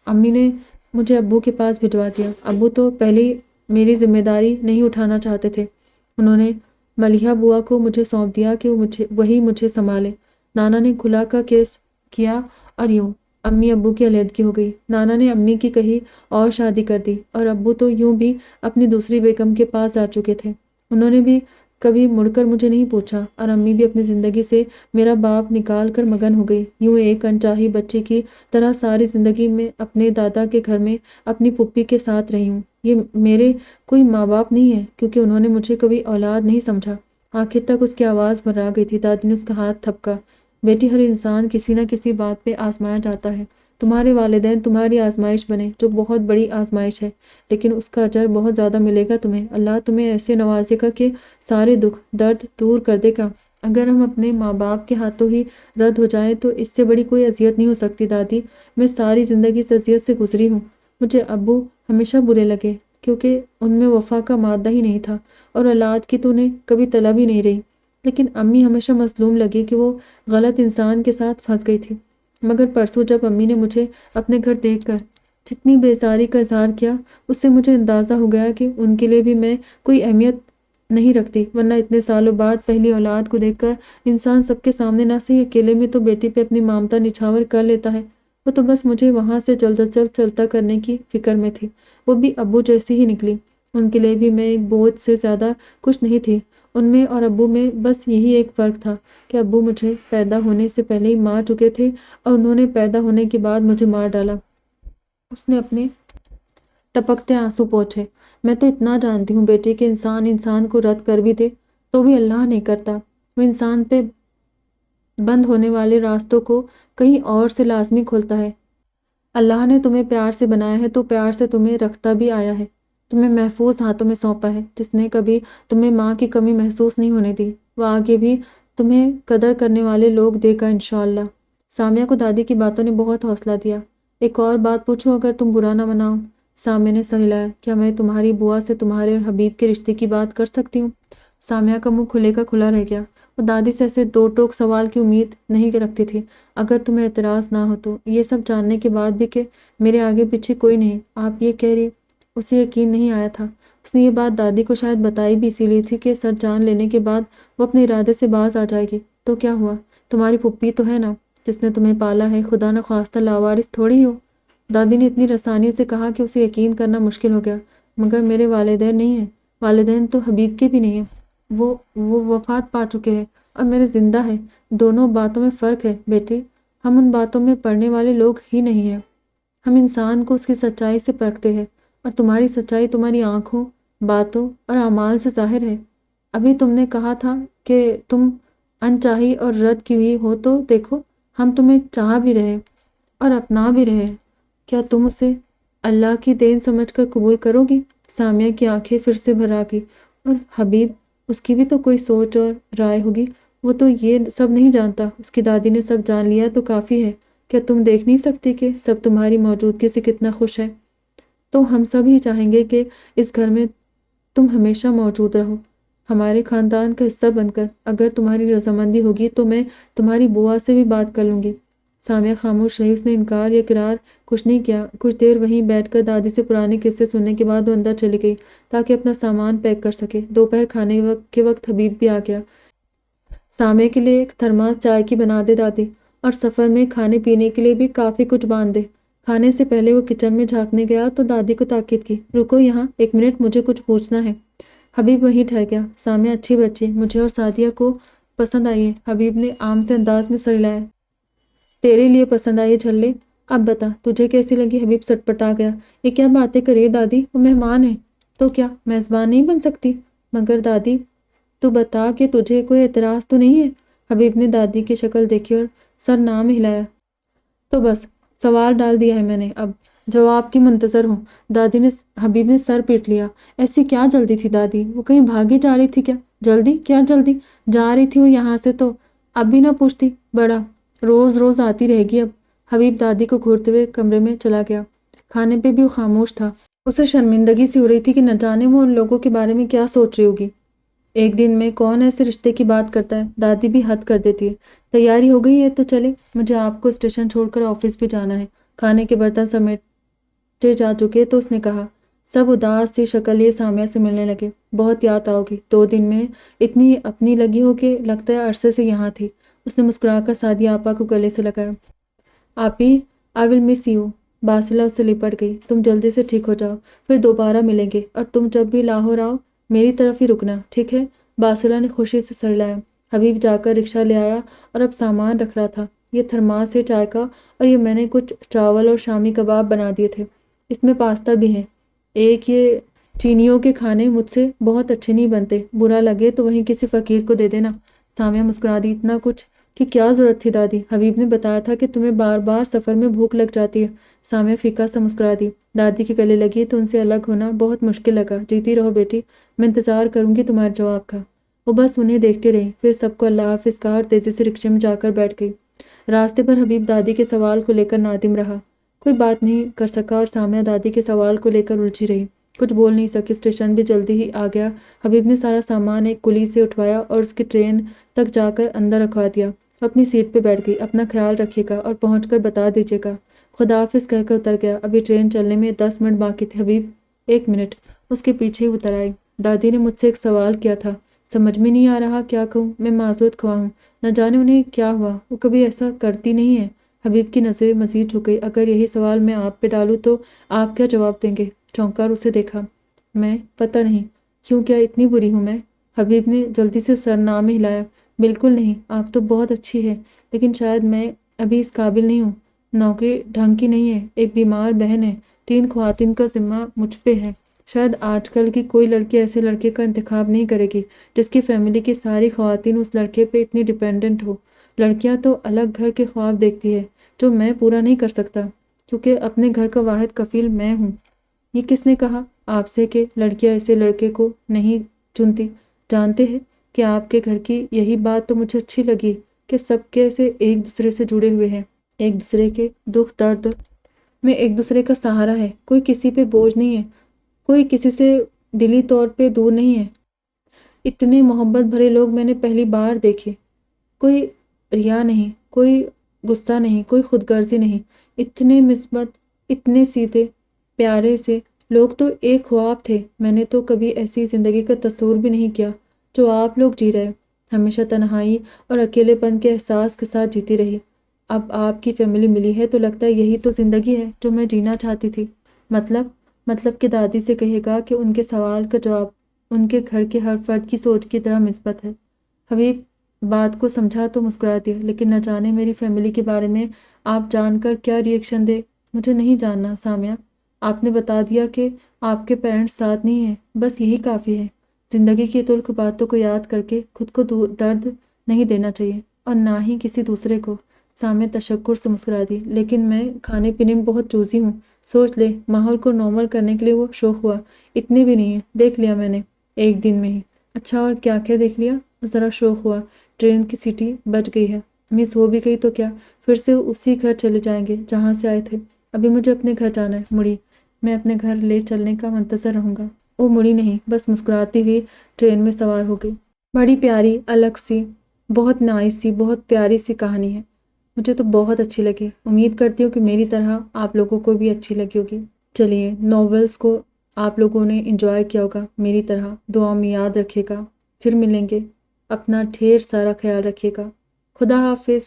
امی نے مجھے ابو کے پاس بھجوا دیا۔ ابو تو پہلے میری ذمہ داری نہیں اٹھانا چاہتے تھے۔ انہوں نے ملیحہ بوا کو مجھے سونپ دیا کہ وہی مجھے سنبھالے۔ نانا نے کھلا کا کیس کیا اور یوں امی ابو کی علیحدگی ہو گئی۔ نانا نے امی کی کہیں اور شادی کر دی اور ابو تو یوں بھی اپنی دوسری بیگم کے پاس جا چکے تھے۔ انہوں نے بھی کبھی مڑ کر مجھے نہیں پوچھا اور امی بھی اپنی زندگی سے میرا باپ نکال کر مگن ہو گئی۔ یوں ایک انچاہی بچی کی طرح ساری زندگی میں اپنے دادا کے گھر میں اپنی پھپھی کے ساتھ رہی ہوں۔ یہ میرے کوئی ماں باپ نہیں ہے کیونکہ انہوں نے مجھے کبھی اولاد نہیں سمجھا۔ آخر تک اس کی آواز بھرا گئی تھی۔ دادی نے اس کا ہاتھ تھپکا۔ بیٹی، ہر انسان کسی نہ کسی بات پہ آزمایا جاتا ہے۔ تمہارے والدین تمہاری آزمائش بنے، جو بہت بڑی آزمائش ہے، لیکن اس کا اجر بہت زیادہ ملے گا تمہیں۔ اللہ تمہیں ایسے نوازے گا کہ سارے دکھ درد دور کر دے گا۔ اگر ہم اپنے ماں باپ کے ہاتھوں ہی رد ہو جائیں تو اس سے بڑی کوئی اذیت نہیں ہو سکتی۔ دادی، میں ساری زندگی اس اذیت سے گزری ہوں۔ مجھے ابو ہمیشہ برے لگے کیونکہ ان میں وفا کا مادہ ہی نہیں تھا اور اولاد کی تو انہیں کبھی طلب ہی نہیں رہی۔ لیکن امی ہمیشہ مظلوم لگی کہ وہ غلط انسان کے ساتھ پھنس گئی تھی۔ مگر پرسوں جب امی نے مجھے اپنے گھر دیکھ کر جتنی بیزاری کا اظہار کیا، اس سے مجھے اندازہ ہو گیا کہ ان کے لیے بھی میں کوئی اہمیت نہیں رکھتی، ورنہ اتنے سالوں بعد پہلی اولاد کو دیکھ کر انسان سب کے سامنے نہ صحیح اکیلے میں تو بیٹی پہ اپنی ممتا نچھاور کر لیتا ہے۔ وہ تو بس مجھے وہاں سے جلد از جلد چلتا کرنے کی فکر میں تھی۔ وہ بھی ابو جیسی ہی نکلی۔ ان کے لیے بھی میں ایک بوجھ سے زیادہ کچھ نہیں تھی۔ ان میں اور ابو میں بس یہی ایک فرق تھا کہ ابو مجھے پیدا ہونے سے پہلے ہی مار چکے تھے اور انہوں نے پیدا ہونے کے بعد مجھے مار ڈالا۔ اس نے اپنے ٹپکتے آنسو پوچھے۔ میں تو اتنا جانتی ہوں بیٹی کہ انسان کو رد کر بھی دے تو بھی اللہ نہیں کرتا۔ وہ انسان پہ بند ہونے والے راستوں کو کہیں اور سے لازمی کھولتا ہے۔ اللہ نے تمہیں پیار سے بنایا ہے تو پیار سے تمہیں رکھتا بھی آیا ہے، تمہیں محفوظ ہاتھوں میں سونپا ہے، جس نے کبھی تمہیں ماں کی کمی محسوس نہیں ہونے دی، وہ آگے بھی تمہیں قدر کرنے والے لوگ دے گا انشاءاللہ۔ سامیہ کو دادی کی باتوں نے بہت حوصلہ دیا۔ ایک اور بات پوچھوں اگر تم برا نہ مناؤ؟ سامیہ نے سر ہلایا۔ کیا میں تمہاری بوا سے تمہارے اور حبیب کے رشتے کی بات کر سکتی ہوں؟ سامیہ کا منہ کھلے کا کھلا رہ گیا۔ وہ دادی سے ایسے دو ٹوک سوال کی امید نہیں رکھتی تھی۔ اگر تمہیں اعتراض نہ ہو تو، یہ سب جاننے کے بعد بھی کہ میرے آگے پیچھے کوئی نہیں، آپ یہ کہہ رہی؟ اسے یقین نہیں آیا تھا۔ اس نے یہ بات دادی کو شاید بتائی بھی اسی لیے تھی کہ سر جان لینے کے بعد وہ اپنے ارادے سے باز آ جائے گی۔ تو کیا ہوا؟ تمہاری پھپھی تو ہے نا جس نے تمہیں پالا ہے، خدا نہ خواستہ لاوارث تھوڑی ہو۔ دادی نے اتنی رسانی سے کہا کہ اسے یقین کرنا مشکل ہو گیا۔ مگر میرے والدین نہیں ہیں۔ والدین تو حبیب کے بھی نہیں ہیں، وہ وفات پا چکے ہیں اور میرے زندہ ہے۔ دونوں باتوں میں فرق ہے بیٹی۔ ہم ان باتوں میں پڑنے والے لوگ ہی نہیں ہیں۔ ہم انسان کو اس کی سچائی سے پرکھتے ہیں اور تمہاری سچائی تمہاری آنکھوں، باتوں اور اعمال سے ظاہر ہے۔ ابھی تم نے کہا تھا کہ تم انچاہی اور رد کی ہوئی ہو، تو دیکھو ہم تمہیں چاہ بھی رہے اور اپنا بھی رہے۔ کیا تم اسے اللہ کی دین سمجھ کر قبول کرو گی؟ سامیہ کی آنکھیں پھر سے بھر آ گئی۔ اور حبیب، اس کی بھی تو کوئی سوچ اور رائے ہوگی، وہ تو یہ سب نہیں جانتا۔ اس کی دادی نے سب جان لیا تو کافی ہے۔ کیا تم دیکھ نہیں سکتی کہ سب تمہاری موجودگی سے کتنا خوش ہے؟ تو ہم سب ہی چاہیں گے کہ اس گھر میں تم ہمیشہ موجود رہو، ہمارے خاندان کا حصہ بن کر۔ اگر تمہاری رضامندی ہوگی تو میں تمہاری بوا سے بھی بات کر لوں گی۔ سامیہ خاموش رہی۔ اس نے انکار یا اقرار کچھ نہیں کیا۔ کچھ دیر وہیں بیٹھ کر دادی سے پرانے قصے سننے کے بعد وہ اندر چلی گئی تاکہ اپنا سامان پیک کر سکے۔ دوپہر کھانے کے وقت حبیب بھی آ گیا۔ سامیہ کے لیے ایک تھرماس چائے کی بنا دے دادی، اور سفر میں کھانے پینے کے لیے بھی کافی کچھ باندھ دے۔ کھانے سے پہلے وہ کچن میں جھانکنے گیا تو دادی کو تاکید کی، رکو یہاں ایک منٹ، مجھے کچھ پوچھنا ہے۔ حبیب وہیں ٹھہر گیا۔ سامیہ اچھی بچی، مجھے اور سعدیہ کو پسند آئی ہے۔ حبیب نے عام سے انداز میں سر ہلایا۔ تیرے لیے پسند آئی ہے جھلے؟ اب بتا تجھے کیسی لگی؟ حبیب سٹپٹا گیا۔ یہ کیا باتیں کر رہی ہے دادی؟ وہ مہمان ہے۔ تو کیا میزبان نہیں بن سکتی؟ مگر دادی تو بتا کہ تجھے کوئی اعتراض تو نہیں ہے؟ حبیب نے دادی کی شکل دیکھی اور سر نام ہلایا۔ تو بس سوال ڈال دیا ہے میں نے، اب جواب کی منتظر ہوں۔ حبیب نے سر پیٹ لیا۔ ایسی کیا جلدی تھی دادی؟ وہ کہیں بھاگی جا رہی تھی کیا؟ جلدی؟ کیا جلدی؟ جا رہی تھی وہ یہاں سے تو اب بھی نہ پوچھتی؟ بڑا روز روز آتی رہے گی اب۔ حبیب دادی کو گھورتے ہوئے کمرے میں چلا گیا۔ کھانے پہ بھی وہ خاموش تھا۔ اسے شرمندگی سی ہو رہی تھی کہ نہ جانے وہ ان لوگوں کے بارے میں کیا سوچ رہی ہوگی۔ ایک دن میں کون ایسے رشتے کی بات کرتا ہے؟ دادی بھی حد کر دیتی ہے۔ تیاری ہو گئی ہے تو چلے، مجھے آپ کو اسٹیشن چھوڑ کر آفس بھی جانا ہے۔ کھانے کے برتن سمیٹ ٹے جا چکے تو اس نے کہا۔ سب اداس سی شکل لیے سامیہ سے ملنے لگے۔ بہت یاد آؤ گی، 2 دن میں اتنی اپنی لگی ہو کہ لگتا ہے عرصے سے یہاں تھی۔ اس نے مسکرا کر سعدیہ آپا کو گلے سے لگایا۔ آپی، آئی ول مس یو۔ باسلہ اس سے لپٹ گئی۔ تم جلدی سے ٹھیک ہو جاؤ، پھر دوبارہ ملیں گے، اور تم جب بھی لاہور آؤ میری طرف ہی رکنا، ٹھیک ہے؟ باسلہ نے خوشی سے سر ہلایا۔ حبیب جا کر رکشہ لے آیا اور اب سامان رکھ رہا تھا۔ یہ تھرماس ہے چائے کا، اور یہ میں نے کچھ چاول اور شامی کباب بنا دیے تھے۔ اس میں پاستا بھی ہے۔ ایک یہ چینیوں کے کھانے مجھ سے بہت اچھے نہیں بنتے، برا لگے تو وہیں کسی فقیر کو دے دینا۔ سامیہ مسکرا دی۔ اتنا کچھ کہ کیا ضرورت تھی دادی؟ حبیب نے بتایا تھا کہ تمہیں بار بار سفر میں بھوک لگ جاتی ہے۔ سامیہ فیکا سا مسکرا دی۔ دادی کے گلے لگی تو ان سے الگ ہونا بہت مشکل لگا۔ جیتی رہو بیٹی، میں انتظار کروں گی تمہارے جواب کا۔ وہ بس انہیں دیکھتی رہی، پھر سب کو اللہ حافظ کہا اور تیزی سے رکشے میں جا کر بیٹھ گئی۔ راستے پر حبیب دادی کے سوال کو لے کر نادم رہا، کوئی بات نہیں کر سکا، اور سامیہ دادی کے سوال کو لے کر الجھی رہی، کچھ بول نہیں سکی۔ اسٹیشن بھی جلدی ہی آ گیا۔ حبیب نے سارا سامان ایک کلی سے اٹھوایا اور اس کی ٹرین تک جا کر اندر رکھوا دیا۔ اپنی سیٹ پہ بیٹھ گئی۔ اپنا خیال رکھیے گا اور پہنچ کر بتا دیجیے گا۔ خدا حافظ کہہ کر اتر گیا۔ ابھی ٹرین چلنے میں 10 منٹ باقی تھے۔ حبیب 1 منٹ، اس کے پیچھے ہی اتر آئی۔ دادی نے مجھ سے ایک سوال کیا تھا، سمجھ میں نہیں آ رہا کیا کہوں، میں معذرت خواہ ہوں، نہ جانے انہیں کیا ہوا، وہ کبھی ایسا کرتی نہیں ہے۔ حبیب کی نظر مزید جھک گئی۔ اگر یہی سوال میں آپ پہ ڈالوں تو آپ کیا جواب دیں گے؟ چونکا کر اسے دیکھا۔ میں پتہ نہیں کیوں، کیا اتنی بری ہوں میں؟ حبیب نے جلدی سے سر نہ میں ہلایا۔ بالکل نہیں، آپ تو بہت اچھی ہے، لیکن شاید میں ابھی اس قابل نہیں ہوں۔ نوکری ڈھنگ کی نہیں ہے، ایک بیمار بہن ہے، 3 خواتین کا ذمہ مجھ پہ ہے۔ شاید آج کل کی کوئی لڑکی ایسے لڑکے کا انتخاب نہیں کرے گی جس کی فیملی کی ساری خواتین اس لڑکے پہ اتنی ڈیپینڈنٹ ہو۔ لڑکیاں تو الگ گھر کے خواب دیکھتی ہے جو میں پورا نہیں کر سکتا، کیونکہ اپنے گھر کا واحد کفیل میں ہوں۔ یہ کس نے کہا آپ سے کہ لڑکیاں ایسے لڑکے کو نہیں چنتی؟ جانتے ہیں کہ آپ کے گھر کی یہی بات تو مجھے اچھی لگی کہ سب کیسے ایک دوسرے سے جڑے ہوئے ہیں، ایک دوسرے کے دکھ درد میں ایک دوسرے کا سہارا ہے، کوئی کسی پہ بوجھ نہیں ہے، کوئی کسی سے دلی طور پہ دور نہیں ہے۔ اتنے محبت بھرے لوگ میں نے پہلی بار دیکھے، کوئی ریا نہیں، کوئی غصہ نہیں، کوئی خود غرضی نہیں، اتنے مثبت، اتنے سیدھے پیارے سے لوگ تو ایک خواب تھے۔ میں نے تو کبھی ایسی زندگی کا تصور بھی نہیں کیا جو آپ لوگ جی رہے۔ ہمیشہ تنہائی اور اکیلے پن کے احساس کے ساتھ جیتی رہی۔ اب آپ کی فیملی ملی ہے تو لگتا ہے یہی تو زندگی ہے جو میں جینا چاہتی تھی۔ مطلب کہ دادی سے کہے گا کہ ان کے سوال کا جواب ان کے گھر کے ہر فرد کی سوچ کی طرح مثبت ہے۔ حبیب بات کو سمجھا تو مسکرا دیا، لیکن نہ جانے میری فیملی کے بارے میں آپ جان کر کیا ری ایکشن دے۔ مجھے نہیں جاننا سامیہ، آپ نے بتا دیا کہ آپ کے پیرنٹس ساتھ نہیں ہیں، بس یہی کافی ہے۔ زندگی کی تلخ باتوں کو یاد کر کے خود کو درد نہیں دینا چاہیے، اور نہ ہی کسی دوسرے کو۔ سامیہ تشکر سے مسکرا دی۔ لیکن میں کھانے پینے میں بہت چوزی ہوں، سوچ لے ماحول کو نارمل کرنے کے لیے وہ شوق ہوا، اتنے بھی نہیں ہے، دیکھ لیا میں نے 1 دن میں ہی۔ اچھا، اور کیا کیا دیکھ لیا؟ ذرا شوق ہوا، ٹرین کی سیٹی بج گئی ہے، مس ہو بھی گئی تو کیا، پھر سے اسی گھر چلے جائیں گے جہاں سے آئے تھے۔ ابھی مجھے اپنے گھر جانا ہے، مڑی میں اپنے گھر لے چلنے کا منتظر رہوں گا۔ وہ مڑی نہیں، بس مسکراتی ہوئی ٹرین میں سوار ہو گئی۔ بڑی پیاری، الگ سی، بہت نائس سی، بہت پیاری سی کہانی ہے، مجھے تو بہت اچھی لگی۔ امید کرتی ہوں کہ میری طرح آپ لوگوں کو بھی اچھی لگی ہوگی۔ چلیے، ناولس کو آپ لوگوں نے انجوائے کیا ہوگا میری طرح، دعا میں یاد رکھیے گا۔ پھر ملیں گے، اپنا ڈھیر سارا خیال رکھیے گا۔ خدا حافظ۔